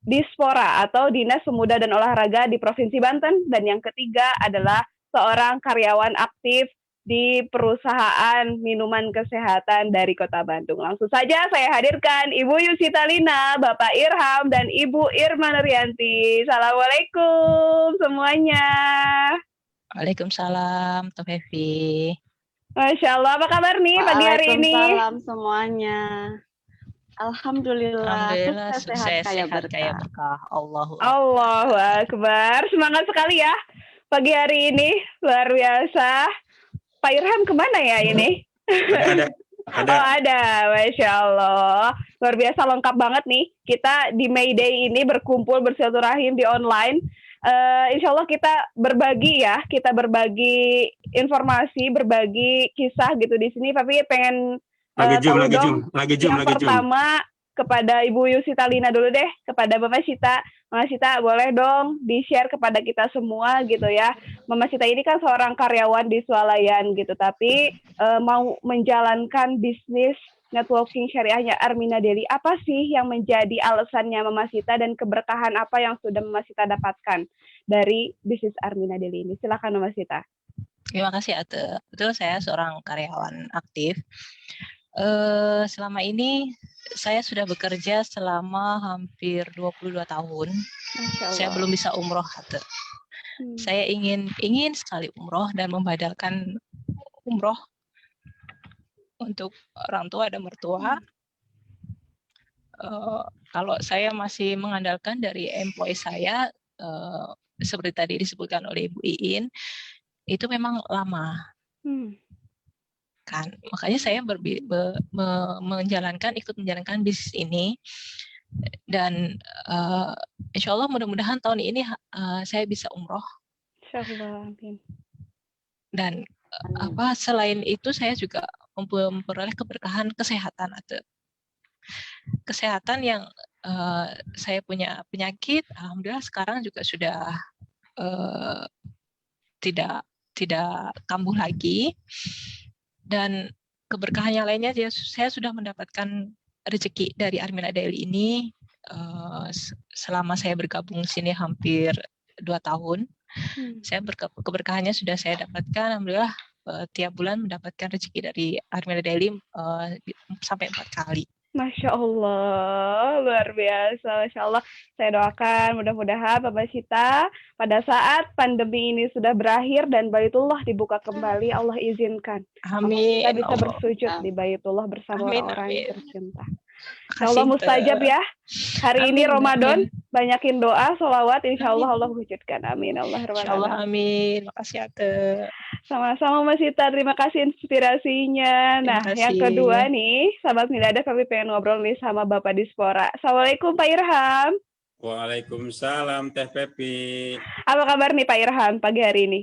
Dispora atau Dinas Pemuda dan Olahraga di Provinsi Banten, dan yang ketiga adalah seorang karyawan aktif di perusahaan minuman kesehatan dari Kota Bandung. Langsung saja saya hadirkan Ibu Yusita Lina, Bapak Irham, dan Ibu Irma Nuryanti. Assalamualaikum semuanya. Waalaikumsalam, Teh Fevi. Masya Allah, apa kabar nih pagi hari ini? Waalaikumsalam semuanya. Alhamdulillah, Alhamdulillah sukses, sehat, kaya kaya berkah. berkah. Allahu Akbar. Allahu Akbar, semangat sekali ya pagi hari ini, luar biasa. Pak Irham kemana ya ini? Ada. Oh ada, Masya Allah. Luar biasa lengkap banget nih. Kita di May Day ini berkumpul bersilaturahim di online. Insya Allah kita berbagi ya, kita berbagi informasi, berbagi kisah gitu di sini. Tapi pengen lagi zoom. yang pertama kepada Ibu Yusita Lina dulu deh, kepada Mama Sita. Mama Sita boleh dong di-share kepada kita semua gitu ya. Mama Sita ini kan seorang karyawan di Swalayan gitu, tapi mau menjalankan bisnis networking syariahnya Armina Daily. Apa sih yang menjadi alasannya Mama Sita dan keberkahan apa yang sudah Mama Sita dapatkan dari bisnis Armina Daily ini? Silakan Mama Sita. Terima kasih Ate. Betul, saya seorang karyawan aktif. Selama ini saya sudah bekerja selama hampir 22 tahun. Masya Allah. Saya belum bisa umroh Ate. Saya ingin sekali umroh dan membadalkan umroh untuk orang tua dan mertua. Kalau saya masih mengandalkan dari employee saya, seperti tadi disebutkan oleh Ibu Iin, itu memang lama. Kan, makanya saya ikut menjalankan bisnis ini, dan insya Allah mudah-mudahan tahun ini saya bisa umroh. Insya Allah, amin. Dan selain itu saya juga memperoleh keberkahan kesehatan atau kesehatan yang saya punya penyakit, alhamdulillah sekarang juga sudah tidak kambuh lagi. Dan keberkahan yang lainnya, saya sudah mendapatkan rezeki dari Armina Daily ini selama saya bergabung sini hampir 2 tahun. Saya keberkahannya sudah saya dapatkan, alhamdulillah tiap bulan mendapatkan rezeki dari Armina Daily sampai 4 kali. Masya Allah, luar biasa, Masya Allah. Saya doakan mudah-mudahan Bapak Sita pada saat pandemi ini sudah berakhir dan Baitullah dibuka kembali, Allah izinkan. Amin. Kita bisa bersujud di Baitullah bersama orang-orang yang tercinta. Makasih, Allah mustajab ya. Hari ini Ramadan, banyakin doa, sholawat, insya Allah Allah wujudkan. Amin. Insya Allah, amin. Makasih Ate. Sama-sama Mas Sita, terima kasih inspirasinya. Nah, yang kedua nih, sahabat Milada, kami pengen ngobrol nih sama Bapak Dispora. Assalamualaikum Pak Irham. Waalaikumsalam Teh Pepi. Apa kabar nih Pak Irham pagi hari ini?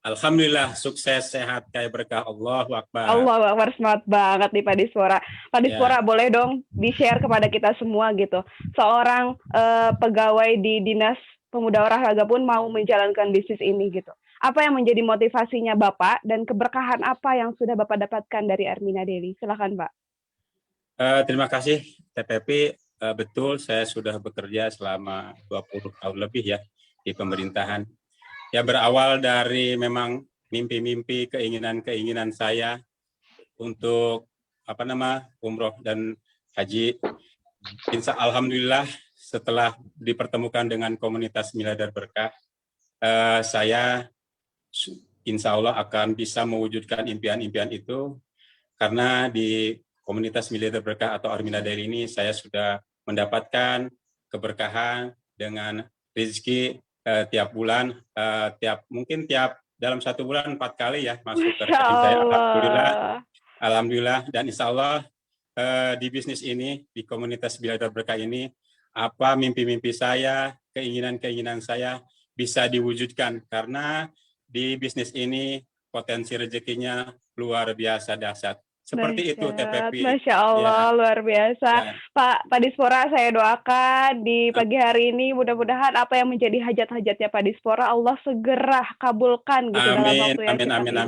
Alhamdulillah, sukses, sehat, kaya berkah. Allahu Akbar. Allahu Akbar, semangat banget nih Pak Dispora. Pak Dispora, boleh dong di-share kepada kita semua gitu. Seorang pegawai di Dinas Pemuda Olahraga pun mau menjalankan bisnis ini gitu. Apa yang menjadi motivasinya Bapak dan keberkahan apa yang sudah Bapak dapatkan dari Armina Daily? Silakan Pak. Terima kasih TPP. Betul, saya sudah bekerja selama 20 tahun lebih ya di pemerintahan. Ya, berawal dari memang mimpi-mimpi, keinginan-keinginan saya untuk umroh dan haji. Alhamdulillah setelah dipertemukan dengan komunitas Miladar Berkah, saya insya Allah akan bisa mewujudkan impian-impian itu, karena di komunitas Miladar Berkah atau Armina Daily ini saya sudah mendapatkan keberkahan dengan rezeki tiap bulan, mungkin tiap dalam 1 bulan 4 kali ya masuk ke rekening saya. Alhamdulillah, dan insya Allah di bisnis ini, di komunitas Miladar Berkah ini, apa mimpi-mimpi saya, keinginan-keinginan saya bisa diwujudkan, karena di bisnis ini potensi rezekinya luar biasa dahsyat. Seperti itu TPP. Masya Allah, luar biasa. Ya. Pak Dispora, saya doakan di pagi hari ini mudah-mudahan apa yang menjadi hajat-hajatnya Pak Dispora Allah segera kabulkan gitu dalam waktu yang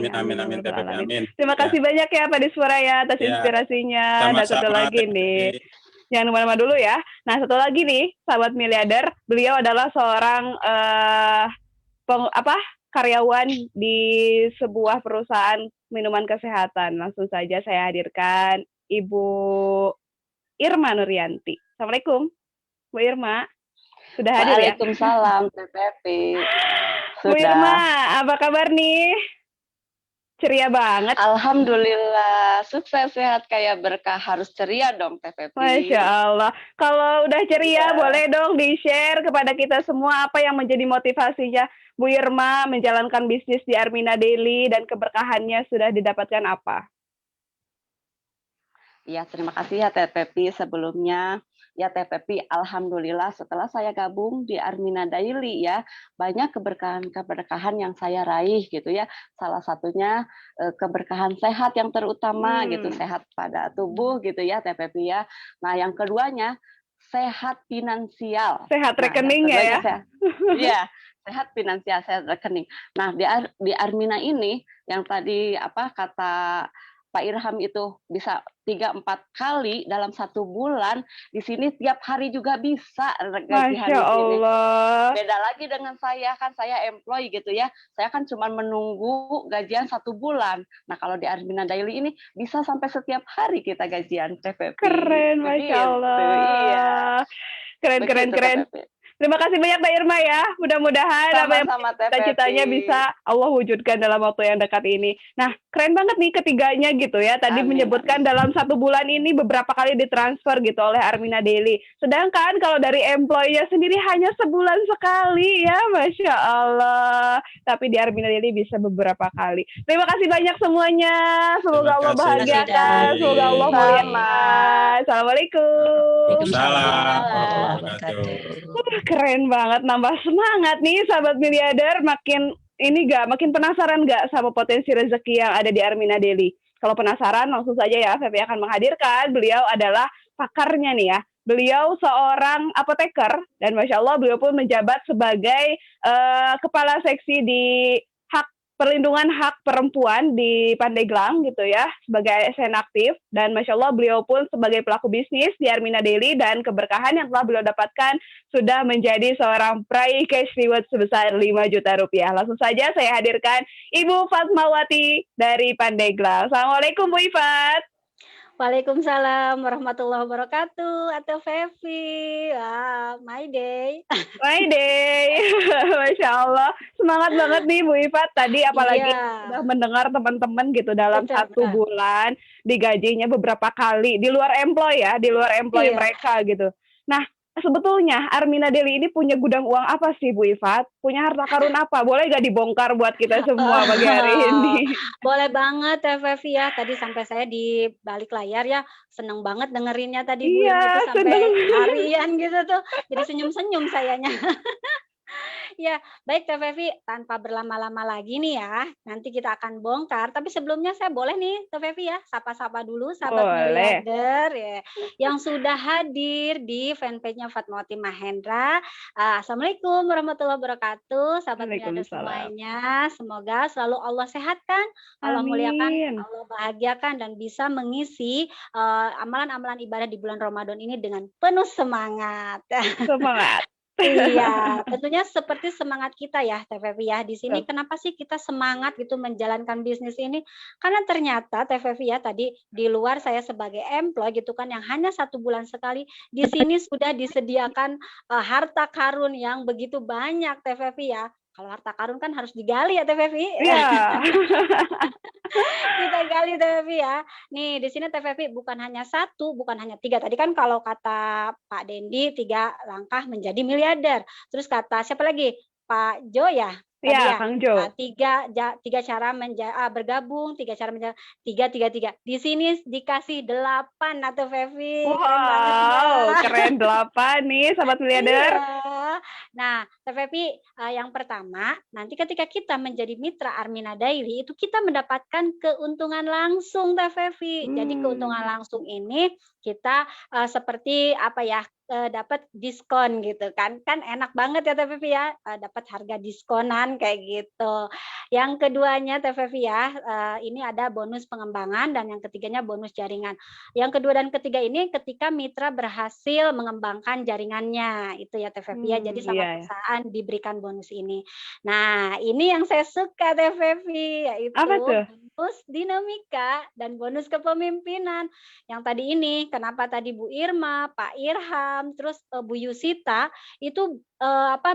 amin. Terima kasih banyak ya Pak Dispora ya atas inspirasinya. Dan satu lagi nih, jangan kemana-mana dulu ya. Nah, satu lagi nih, sahabat miliarder, beliau adalah seorang karyawan di sebuah perusahaan minuman kesehatan. Langsung saja saya hadirkan Ibu Irma Nuryanti. Assalamualaikum, Bu Irma. Sudah hadir ya? Waalaikumsalam, TPP. Bu Irma, apa kabar nih? Ceria banget. Alhamdulillah, sukses, sehat, kaya berkah. Harus ceria dong, Teh Pepi. Masya Allah. Kalau udah ceria, Iya. boleh dong di-share kepada kita semua apa yang menjadi motivasinya Bu Irma menjalankan bisnis di Armina Daily dan keberkahannya sudah didapatkan apa? Ya, terima kasih ya Teh Pepi sebelumnya. Ya Teh Pepi, alhamdulillah setelah saya gabung di Armina Daily ya, banyak keberkahan yang saya raih gitu ya. Salah satunya keberkahan sehat yang terutama gitu, sehat pada tubuh gitu ya Teh Pepi ya. Nah, yang keduanya sehat finansial. Sehat Nah, rekeningnya ya. Iya, sehat finansial, sehat rekening. Nah, di Armina ini yang tadi apa kata Pak Irham itu bisa 3-4 kali dalam 1 bulan, di sini tiap hari juga bisa gajian Masya di sini. Allah. Beda lagi dengan saya, kan saya employee gitu ya. Saya kan cuma menunggu gajian 1 bulan. Nah, kalau di Armina Daily ini bisa sampai setiap hari kita gajian, Teh Pepi. Keren, Masya Allah. Iya. Keren, keren, Begitu, keren. Teh Pepi. Terima kasih banyak Mbak Irma ya. Mudah-mudahan apa yang Sama-sama, Teh cita-citanya Pepi. bisa Allah wujudkan dalam waktu yang dekat ini. Nah, keren banget nih ketiganya gitu ya. Tadi Amin, menyebutkan dalam 1 bulan ini beberapa kali ditransfer gitu oleh Armina Daily. Sedangkan kalau dari employee-nya sendiri hanya sebulan sekali ya, Masya Allah. Tapi di Armina Daily bisa beberapa kali. Terima kasih banyak semuanya. Semoga Allah Terima kasih, bahagiakan. Teh Semoga Allah Pepi. muliakan. Assalamualaikum. Waalaikumsalam Waalaikumsalam warahmatullahi warahmatullahi wabarakatuh. wabarakatuh. Keren banget, nambah semangat nih sahabat miliarder, makin makin penasaran nggak sama potensi rezeki yang ada di Armina Daily? Kalau penasaran langsung saja ya, Febi akan menghadirkan, beliau adalah pakarnya nih ya. Beliau seorang apoteker dan Masya Allah beliau pun menjabat sebagai kepala seksi di perlindungan hak perempuan di Pandeglang gitu ya, sebagai ASN aktif, dan Masya Allah beliau pun sebagai pelaku bisnis di Armina Daily, dan keberkahan yang telah beliau dapatkan sudah menjadi seorang peraih cash reward sebesar 5 juta rupiah. Langsung saja saya hadirkan Ibu Fatmawati dari Pandeglang. Assalamualaikum Bu Ifat. Waalaikumsalam warahmatullahi wabarakatuh. Atau Fevi, my day. My day. Masya Allah. Semangat banget nih Bu Ifat. Tadi apalagi sudah mendengar teman-teman gitu dalam Betul, 1 bulan digajinya beberapa kali. Di luar employ ya, di luar employ mereka gitu. Nah, sebetulnya Armina Daily ini punya gudang uang apa sih Bu Ifat? Punya harta karun apa? Boleh gak dibongkar buat kita semua pagi hari ini? Boleh banget ya Fevi ya. Tadi sampai saya di balik layar ya, seneng banget dengerinnya tadi Bu Irma itu sampai harian gitu tuh. Jadi senyum-senyum sayanya. Ya, baik Teh Fevi, tanpa berlama-lama lagi nih ya, nanti kita akan bongkar. Tapi sebelumnya saya boleh nih Teh Fevi ya, sapa-sapa dulu sahabat miliarder ya, yang sudah hadir di fanpage-nya Fatmawati Mahendra. Assalamualaikum warahmatullahi wabarakatuh, sahabat miliarder semuanya. Semoga selalu Allah sehatkan, Allah muliakan, Allah bahagiakan, dan bisa mengisi amalan-amalan ibadah di bulan Ramadan ini dengan penuh semangat. Semangat. Iya, tentunya seperti semangat kita ya, Teh Fevi ya. Di sini kenapa sih kita semangat gitu menjalankan bisnis ini? Karena ternyata Teh Fevi ya, tadi di luar saya sebagai employee gitu kan yang hanya 1 bulan sekali, di sini sudah disediakan harta karun yang begitu banyak Teh Fevi ya. Kalau harta karun kan harus digali ya Teh Fevi. Iya. Kita gali Teh Fevi ya. Nih di sini Teh Fevi bukan hanya 1, bukan hanya 3. Tadi kan kalau kata Pak Dendi 3 langkah menjadi miliarder. Terus kata siapa lagi? Pak Jo ya. Iya, Kang Jo. 3 cara bergabung, 3 cara menjaga, 3. Di sini dikasih 8 atau Fevi. Wow, keren 8 nih sahabat miliarder. Iya. Nah, Teh Fevi, yang pertama, nanti ketika kita menjadi mitra Armina Daily itu kita mendapatkan keuntungan langsung Teh Fevi. Jadi keuntungan langsung ini kita seperti apa ya? Dapat diskon gitu kan enak banget ya Teh Fevi ya, dapat harga diskonan kayak gitu. Yang keduanya Teh Fevi ya, ini ada bonus pengembangan, dan yang ketiganya bonus jaringan. Yang kedua dan ketiga ini ketika mitra berhasil mengembangkan jaringannya itu ya Teh Fevi ya, jadi sama perusahaan diberikan bonus ini. Nah ini yang saya suka Teh Fevi, yaitu bonus dinamika dan bonus kepemimpinan. Yang tadi ini kenapa tadi Bu Irma, Pak Irham, terus Bu Yusita itu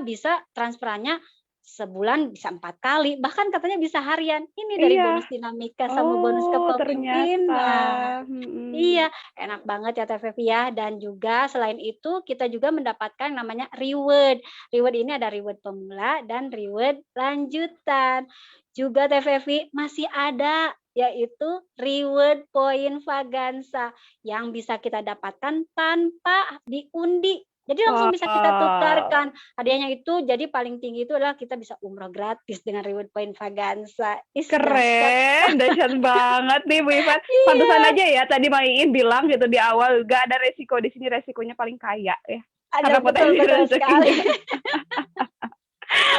bisa transferannya sebulan bisa 4 kali, bahkan katanya bisa harian. Ini dari Iya. bonus dinamika sama bonus Oh, ternyata. kepemimpinan. Mhm. Iya, enak banget ya Teh Fevi ya. Dan juga selain itu kita juga mendapatkan namanya reward. Reward ini ada reward pemula dan reward lanjutan. Juga Teh Fevi masih ada yaitu reward poin Vagansa yang bisa kita dapatkan tanpa diundi. Jadi langsung bisa kita Wow. tukarkan. Hadiahnya itu jadi paling tinggi itu adalah kita bisa umroh gratis dengan reward poin Vagansa. Dahsyat. Keren, dahsyat banget nih Bu Ifat. Iya. Pantesan aja ya tadi Mbak Iin bilang gitu di awal, gak ada resiko di sini, resikonya paling kaya ya. Ada Karena potensi betul sekali. rezekinya.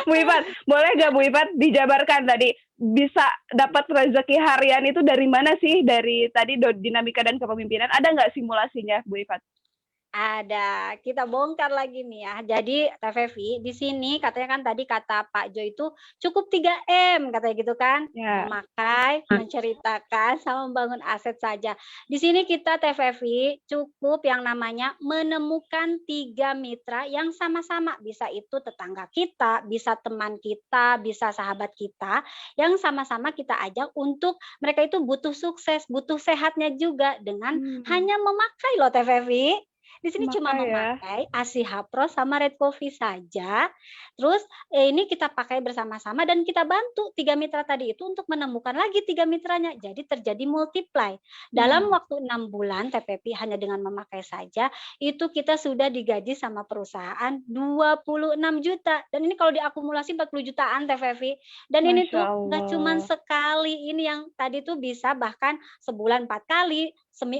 Bu Ifat, boleh gak Bu Ifat dijabarkan tadi bisa dapat rezeki harian itu dari mana sih? Dari tadi dinamika dan kepemimpinan, ada nggak simulasinya Bu Ifat? Ada, kita bongkar lagi nih ya. Jadi Teh Fevi, di sini katanya kan tadi kata Pak Jo itu cukup 3M katanya gitu kan. Ya. Memakai, menceritakan, sama membangun aset saja. Di sini kita Teh Fevi cukup yang namanya menemukan 3 mitra yang sama-sama, bisa itu tetangga kita, bisa teman kita, bisa sahabat kita, yang sama-sama kita ajak untuk mereka itu butuh sukses, butuh sehatnya juga dengan hanya memakai loh Teh Fevi. Di sini cuma memakai ASI Hapro sama Red Coffee saja. Terus ini kita pakai bersama-sama dan kita bantu 3 mitra tadi itu untuk menemukan lagi 3 mitranya. Jadi terjadi multiply. Dalam waktu 6 bulan TPP hanya dengan memakai saja itu kita sudah digaji sama perusahaan 26 juta. Dan ini kalau diakumulasi 40 jutaan TPP. Dan ini tuh nggak cuma sekali, ini yang tadi tuh bisa bahkan sebulan 4 kali,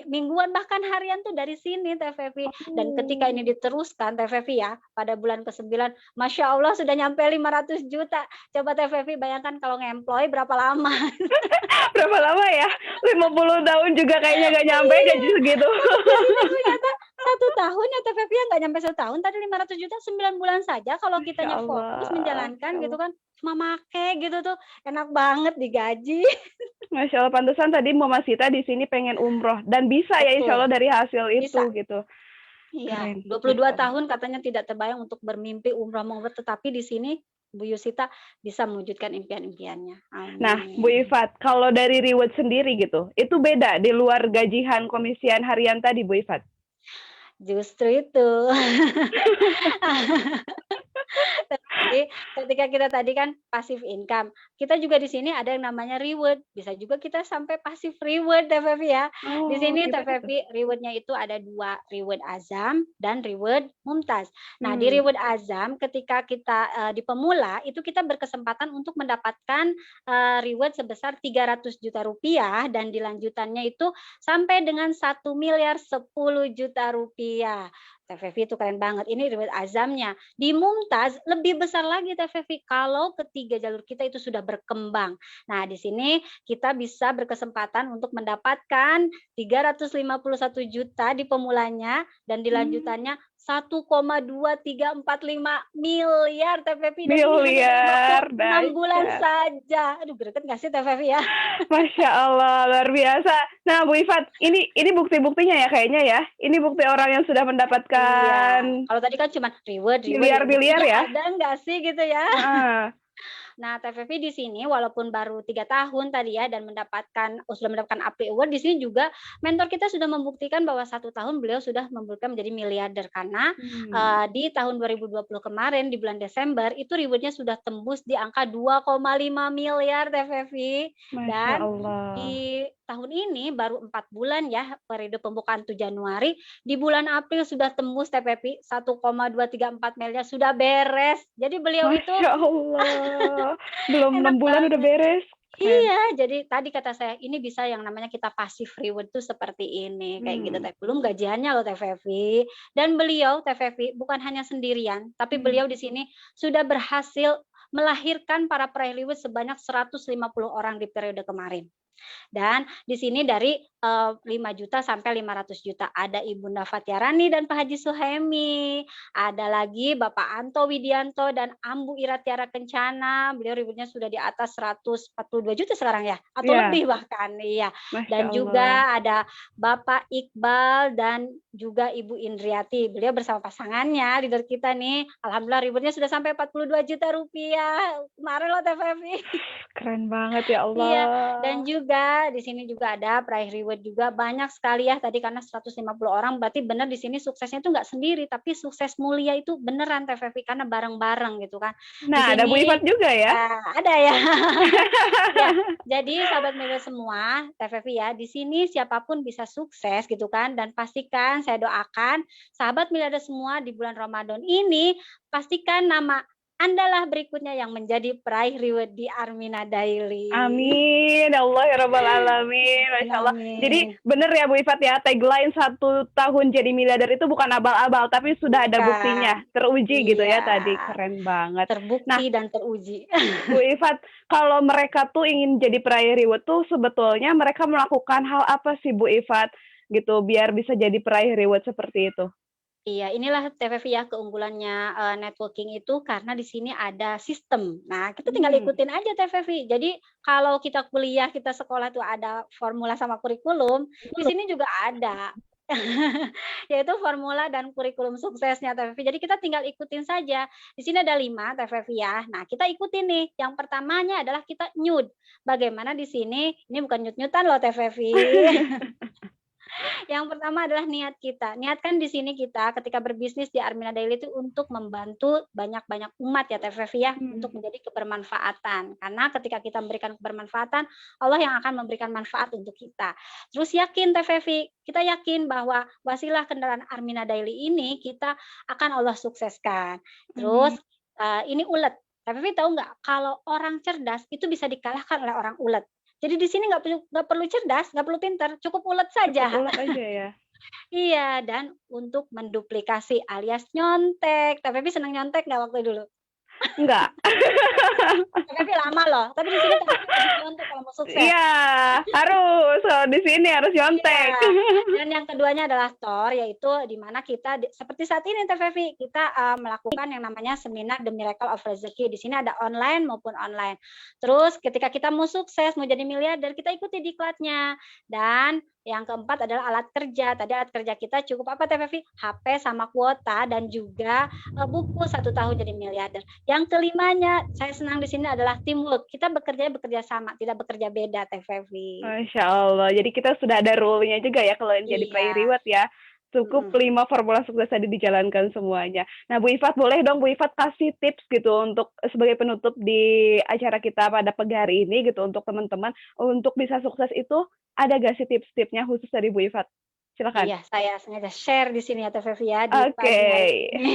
mingguan bahkan harian tuh dari sini Teh Fevi. Dan ketika ini diteruskan Teh Fevi ya pada bulan ke-9, Masya Allah sudah nyampe 500 juta. Coba Teh Fevi bayangkan kalau nge-employ berapa lama. Berapa lama ya? 50 tahun juga kayaknya gak nyampe gaji segitu. Ternyata 1 tahun ya Teh Fevi ya, nggak nyampe 1 tahun tadi 500 juta 9 bulan saja kalau kitanya fokus menjalankan gitu kan, cuma make gitu tuh enak banget digaji. Masya Allah, pantesan tadi Mama Sita di sini pengen umroh dan bisa ya insya Allah dari hasil itu gitu. Iya, 22 tahun katanya tidak terbayang untuk bermimpi umroh, tetapi di sini Bu Yusita bisa mewujudkan impian-impiannya. Amin. Nah, Bu Ifat, kalau dari reward sendiri gitu, itu beda di luar gajian komisian harian tadi Bu Ifat? Justru itu. Jadi ketika kita tadi kan passive income, kita juga di sini ada yang namanya reward. Bisa juga kita sampai passive reward Teh Fevi ya. Di sini Teh Fevi rewardnya itu ada 2, reward azam dan reward mumtaz. Nah, di reward azam ketika kita di pemula itu kita berkesempatan untuk mendapatkan reward sebesar 300 juta rupiah dan di lanjutannya itu sampai dengan 1 miliar 10 juta rupiah. Teh Fevi itu keren banget. Ini reward azamnya. Di mumtaz lebih besar lagi Teh Fevi kalau ketiga jalur kita itu sudah berkembang. Nah, di sini kita bisa berkesempatan untuk mendapatkan 351 juta di pemulanya dan di lanjutannya 1,2345 miliar Teh Fevi. Miliar, 6 bulan saja. Aduh, greget nggak sih Teh Fevi ya? Masya Allah, luar biasa. Nah, Bu Ifat, ini bukti-buktinya ya kayaknya ya. Ini bukti orang yang sudah mendapatkan. Iya. Kalau tadi kan cuma reward miliar-miliar ya. Ada nggak sih gitu ya? Nah, Teh Fevi di sini walaupun baru 3 tahun tadi ya dan sudah mendapatkan APRI Award, di sini juga mentor kita sudah membuktikan bahwa 1 tahun beliau sudah membuktikan menjadi miliarder karena di tahun 2020 kemarin di bulan Desember itu rewardnya sudah tembus di angka 2,5 miliar Teh Fevi. Dan di tahun ini baru 4 bulan ya periode pembukaan 1 Januari, di bulan April sudah tembus Teh Fevi 1,234 miliar sudah beres. Jadi beliau itu Masya Allah. Belum 6 bulan udah beres. Iya, jadi tadi kata saya ini bisa yang namanya kita passive reward tuh seperti ini kayak gitu Teh. Belum gajiannya loh Teh Fevi. Dan beliau Teh Fevi bukan hanya sendirian, tapi beliau di sini sudah berhasil melahirkan para peraih reward sebanyak 150 orang di periode kemarin. Dan di sini dari 5 juta sampai 500 juta. Ada Ibunda Fatiarani dan Pak Haji Suhaimi. Ada lagi Bapak Anto Widianto dan Ambu Ira Tiara Kencana. Beliau rewardnya sudah di atas 142 juta sekarang ya, atau Iya, lebih bahkan. Iya. Masya Dan Allah. juga ada Bapak Iqbal dan juga Ibu Indriati. Beliau bersama pasangannya, leader kita nih. Alhamdulillah rewardnya sudah sampai 42 juta rupiah. Kemarin loh TVV. Keren banget ya Iya, dan Allah. juga di sini juga ada peraih reward juga banyak sekali ya tadi karena 150 orang berarti benar di sini suksesnya itu nggak sendiri tapi sukses mulia itu beneran TVV karena bareng-bareng gitu kan. Di Nah, ada Bu sini Ifat juga ya. ada ya. Ya, jadi sahabat media semua, TVV ya, di sini siapapun bisa sukses gitu kan dan pastikan saya doakan sahabat miliarder semua di bulan Ramadan ini pastikan nama Andalah berikutnya yang menjadi peraih reward di Armina Daily. Amin, Allah ya Rabbal Alamin, Masya Allah. Jadi Amin. bener ya Bu Ifat ya, tagline 1 tahun jadi miliarder itu bukan abal-abal, tapi sudah ada Bukan. buktinya, teruji gitu ya Iya. tadi, keren banget. Terbukti dan teruji. Bu Ifat, kalau mereka tuh ingin jadi peraih reward tuh sebetulnya mereka melakukan hal apa sih Bu Ifat gitu, biar bisa jadi peraih reward seperti itu? Iya, inilah TVV ya keunggulannya networking itu karena di sini ada sistem. Nah, kita tinggal ikutin aja TVV. Jadi kalau kita kuliah, kita sekolah tuh ada formula sama kurikulum, di sini juga ada. Yaitu formula dan kurikulum suksesnya TVV. Jadi kita tinggal ikutin saja. Di sini ada 5 TVV ya. Nah, kita ikutin nih. Yang pertamanya adalah kita nyud. Bagaimana di sini, ini bukan nyut-nyutan loh TVV. Yang pertama adalah niat kita. Niatkan di sini kita ketika berbisnis di Armina Daily itu untuk membantu banyak-banyak umat ya TVV ya, untuk menjadi kebermanfaatan. Karena ketika kita memberikan kebermanfaatan, Allah yang akan memberikan manfaat untuk kita. Terus yakin TVV, kita yakin bahwa wasilah kendaraan Armina Daily ini kita akan Allah sukseskan. Terus ini ulet. TVV tahu nggak kalau orang cerdas itu bisa dikalahkan oleh orang ulet. Jadi di sini nggak perlu cerdas, nggak perlu pintar, cukup ulet saja. Cukup ulet aja ya. Iya, dan untuk menduplikasi alias nyontek. TVV senang nyontek nggak waktu dulu? Enggak. TVV lama loh, tapi di sini TVV harus nyontek kalau mau sukses. Iya, harus. Kalau di sini harus nyontek. Iya. Dan yang keduanya adalah TOR, yaitu di mana kita seperti saat ini TVV kita melakukan yang namanya seminar The Miracle of Rezeki. Di sini ada online maupun online. Terus ketika kita mau sukses, mau jadi miliarder, kita ikuti diklatnya. Dan yang keempat adalah alat kerja. Tadi alat kerja kita cukup apa TVV? HP sama kuota dan juga buku 1 tahun jadi miliarder. Yang kelimanya, saya senang di sini adalah teamwork. Kita bekerja sama, tidak bekerja beda TVV. Masya Allah. Jadi kita sudah ada rule-nya juga ya kalau jadi peraih reward ya. Cukup 5 formula sukses tadi dijalankan semuanya. Nah, Bu Ifat, boleh dong Bu Ifat kasih tips gitu untuk sebagai penutup di acara kita pada pagi hari ini gitu untuk teman-teman untuk bisa sukses itu ada gak sih tips-tipsnya khusus dari Bu Ifat? Silakan. Iya, saya sengaja share di sini ya TVV ya di pagi hari ini.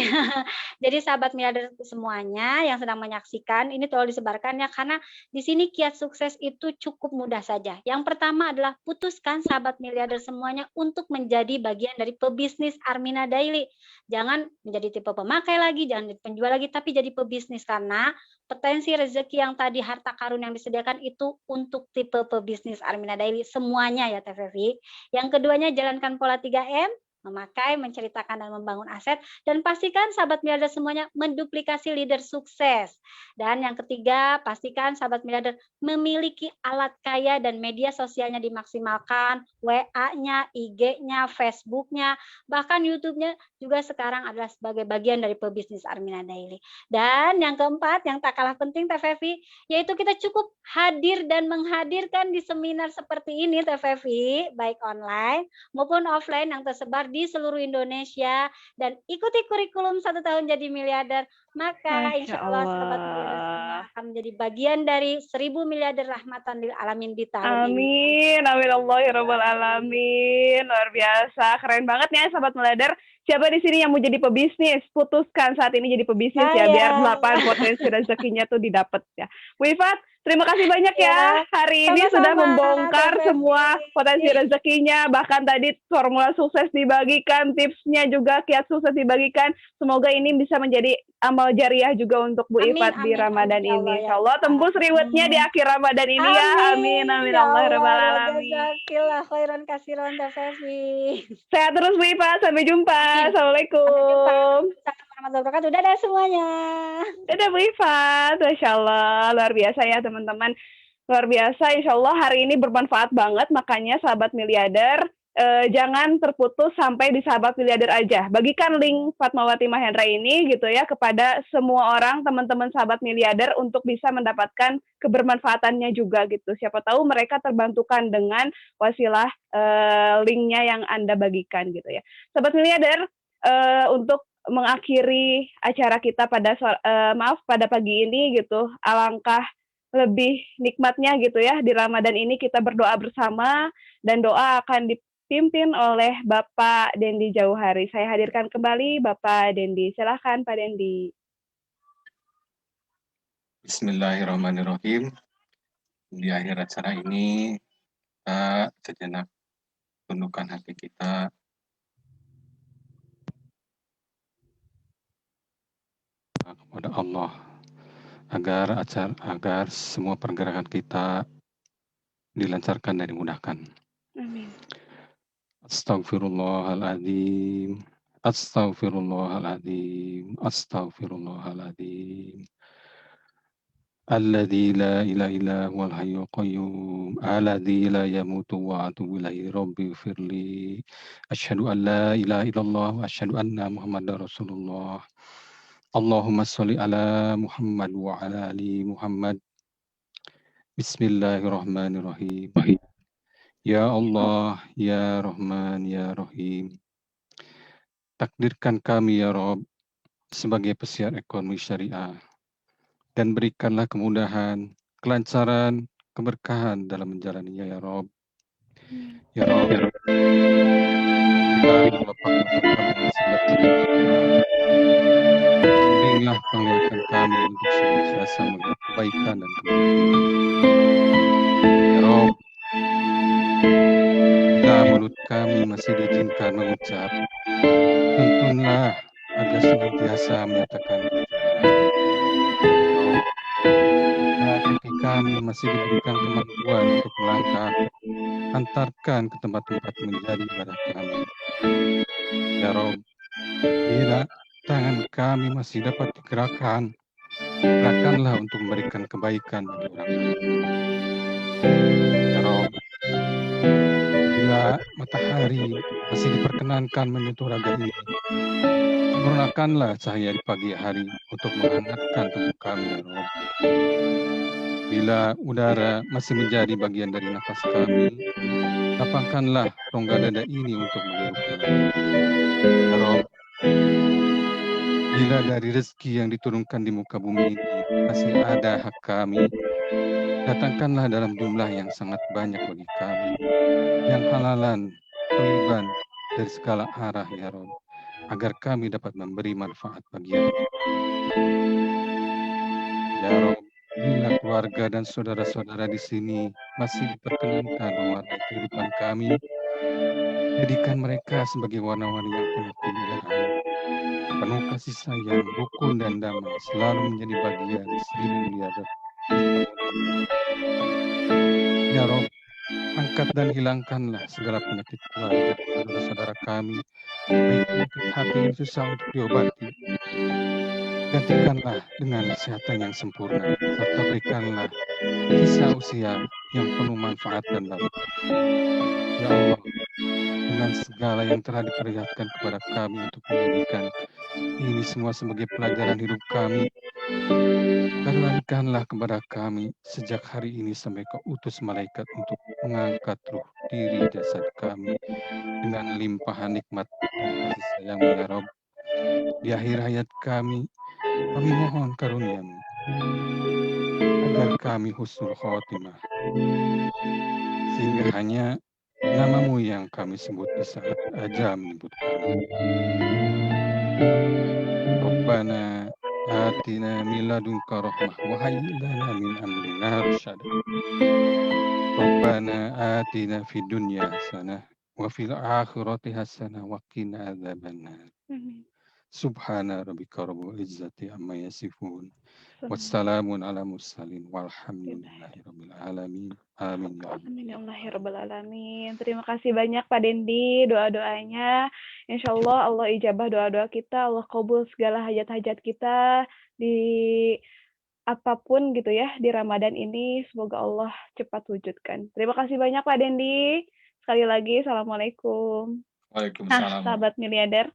Jadi sahabat miliarder semuanya yang sedang menyaksikan ini tolong disebarkan ya karena di sini kiat sukses itu cukup mudah saja. Yang pertama adalah putuskan sahabat miliarder semuanya untuk menjadi bagian dari pebisnis Armina Daily. Jangan menjadi tipe pemakai lagi, jangan jadi penjual lagi, tapi jadi pebisnis karena potensi rezeki yang tadi harta karun yang disediakan itu untuk tipe pebisnis Armina Daily semuanya ya TVV. Yang keduanya jalankan pola 3M, memakai, menceritakan, dan membangun aset. Dan pastikan sahabat miliarder semuanya menduplikasi leader sukses. Dan yang ketiga, pastikan sahabat miliarder memiliki alat kaya dan media sosialnya dimaksimalkan. WA-nya, IG-nya, Facebook-nya, bahkan YouTube-nya juga sekarang adalah sebagai bagian dari pebisnis Armina Daily. Dan yang keempat, yang tak kalah penting TVV, yaitu kita cukup hadir dan menghadirkan di seminar seperti ini TVV, baik online maupun offline yang tersebar di seluruh Indonesia dan ikuti kurikulum 1 tahun jadi miliarder, maka insya Allah sahabat miliarder semua akan menjadi bagian dari 1000 miliarder rahmatan lil alamin di tahun ini. Amin, amin Allah ya Rabbal Alamin. Luar biasa, keren banget nih sahabat miliarder. Siapa di sini yang mau jadi pebisnis? Putuskan saat ini jadi pebisnis ya, biar 8 potensi rezekinya tuh didapat ya. Bu Ifat, Terima kasih banyak ya. Hari ini sudah Sama-sama, membongkar Teh semua Fepi. potensi rezekinya, bahkan tadi formula sukses dibagikan, tipsnya juga kiat sukses dibagikan. Semoga ini bisa menjadi amal jariah juga untuk Bu Amin, Ifat di amin, Ramadan amin, ya Allah, ini. ya Insya Allah tembus rewardnya di akhir Ramadan ini ya. Amin, amin, ya Allah, rabbal Allah, alamin. jazakillah khairan kasiran Teh Fepi. Sehat terus Bu Ifat, sampai jumpa. Amin. Sampai jumpa. Assalamualaikum. Assalamualaikum warahmatullahi wabarakatuh. Dadah semuanya. Dadah Bu Ifat, Masya Allah, luar biasa ya teman-teman. Luar biasa, insya Allah hari ini bermanfaat banget, makanya sahabat miliarder, jangan terputus sampai di sahabat miliarder aja. Bagikan link Fatmawati Mahendra ini gitu ya kepada semua orang, teman-teman sahabat miliarder untuk bisa mendapatkan kebermanfaatannya juga gitu. Siapa tahu mereka terbantukan dengan wasilah linknya yang Anda bagikan gitu ya. Sahabat miliarder, untuk mengakhiri acara kita pada pada pagi ini gitu, alangkah lebih nikmatnya gitu ya di Ramadan ini kita berdoa bersama dan doa akan dipimpin oleh Bapak Dendi Jauhari. Saya hadirkan kembali Bapak Dendi. Silakan Pak Dendi. Bismillahirrahmanirrahim. Di akhir acara ini kita sejenak tundukkan hati kita kepada Allah agar semua pergerakan kita dilancarkan dan dimudahkan. Amin. Astaghfirullahaladzim. Astaghfirullahaladzim. Astaghfirullahaladzim. Alladzi la ilaha illa huwal hayyul qayyum. Alladzi la yamutu wa atubu ilaihi. Rabbi firli. Asyhadu an la ilaha illallah wa asyhadu anna Muhammadar Rasulullah. Allahumma sholli ala Muhammad wa ala ali Muhammad. Bismillahirrahmanirrahim. Ya Allah, ya Rahman, ya Rahim. Takdirkan kami ya Rabb sebagai pesiar ekonomi syariah dan berikanlah kemudahan, kelancaran, keberkahan dalam menjalaninya ya Rabb. Ya Rabb, bimbinglah penglihatan kami untuk senantiasa melihat kebaikan dan kemuliaan. Ya Rabb, bila mulut kami masih diizinkan mengucap, tuntunlah agar senantiasa menyatakan kaki kami masih diberikan kemampuan untuk melangkah, antarkan ke tempat-tempat menjadi ibadah kami. Ya Rabb, bila tangan kami masih dapat digerakkan, gerakanlah untuk memberikan kebaikan bagi orang lain. Ya Rabb, bila matahari masih diperkenankan menyentuh raga ini, sempurnakanlah cahaya di pagi hari untuk menghangatkan tubuh kami, ya Rabb. Bila udara masih menjadi bagian dari nafas kami, lapangkanlah rongga dada ini untuk menghirupnya. Ya Rabb, bila dari rezeki yang diturunkan di muka bumi ini masih ada hak kami, datangkanlah dalam jumlah yang sangat banyak bagi kami, yang halalan, thayyiban dari segala arah ya Rabb, agar kami dapat memberi manfaat bagian. Ya Rabb, bila keluarga dan saudara-saudara di sini masih diperkenankan mewarnai kehidupan kami, jadikan mereka sebagai warna-warni yang penuh keindahan, penuh kasih sayang, rukun dan damai, selalu menjadi bagian 1000 miliarder. Ya Rabb, angkat dan hilangkanlah segala penyakit keluarga dan saudara-saudara kami, baik penyakit hati yang susah untuk diobati. Gantikanlah dengan kesehatan yang sempurna, serta berikanlah sisa usia yang penuh manfaat dan barokah. Ya Allah, dengan segala yang telah diperlihatkan kepada kami untuk menjadikan ini semua sebagai pelajaran hidup kami, karuniakanlah kepada kami sejak hari ini sampai Kau utus malaikat untuk mengangkat ruh diri jasad kami dengan limpahan nikmat dan kasih sayang ya Rabb. Di akhir hayat kami mohon karunia-Mu agar kami husnul khotimah, sehingga hanya nama-Mu yang kami sebut di saat ajal menyebut kami. Rabbana آتنا من لدنك رحمة وهيئ لنا من أمرنا رشدا ربنا آتنا في الدنيا حسنة وفي الآخرة حسنة وقنا عذاب النار سبحان ربك رب العزة عما يصفون والسلام على المرسلين والحمد لله رب العالمين آمين يا Allah. Amin ya Allah ya Rabbal Alamin. Terima kasih banyak Pak Dendi doa-doanya. Insya Allah Allah ijabah doa-doa kita, Allah kabul segala hajat-hajat kita di apapun gitu ya di Ramadan ini. Semoga Allah cepat wujudkan. Terima kasih banyak Pak Dendi. Sekali lagi Assalamualaikum. Waalaikumsalam. Sahabat miliarder.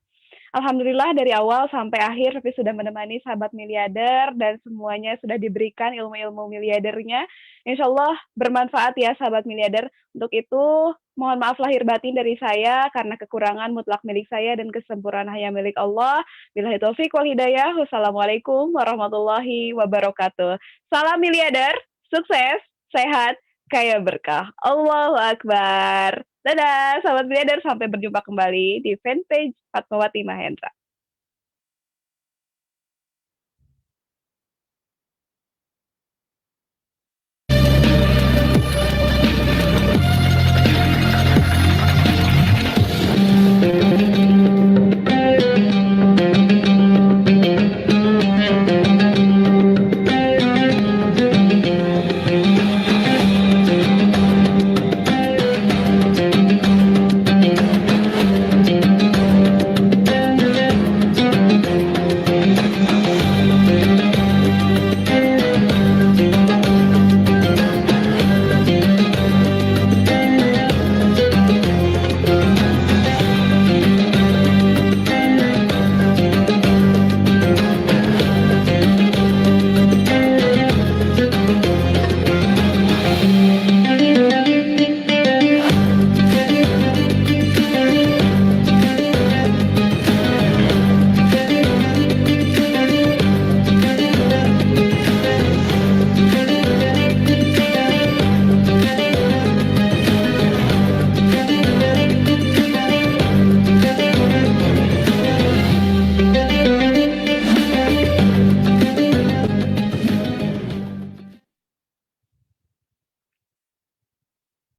Alhamdulillah dari awal sampai akhir Revi sudah menemani sahabat miliarder dan semuanya sudah diberikan ilmu-ilmu miliardernya. Insya Allah bermanfaat ya sahabat miliarder. Untuk itu mohon maaf lahir batin dari saya karena kekurangan mutlak milik saya dan kesempurnaan hanya milik Allah. Billahi taufik wal hidayah. Wassalamualaikum warahmatullahi wabarakatuh. Salam miliarder, sukses, sehat, kaya berkah. Allahu Akbar. Dadah, sahabat miliarder. Sampai berjumpa kembali di fanpage Fatmawati Mahendra.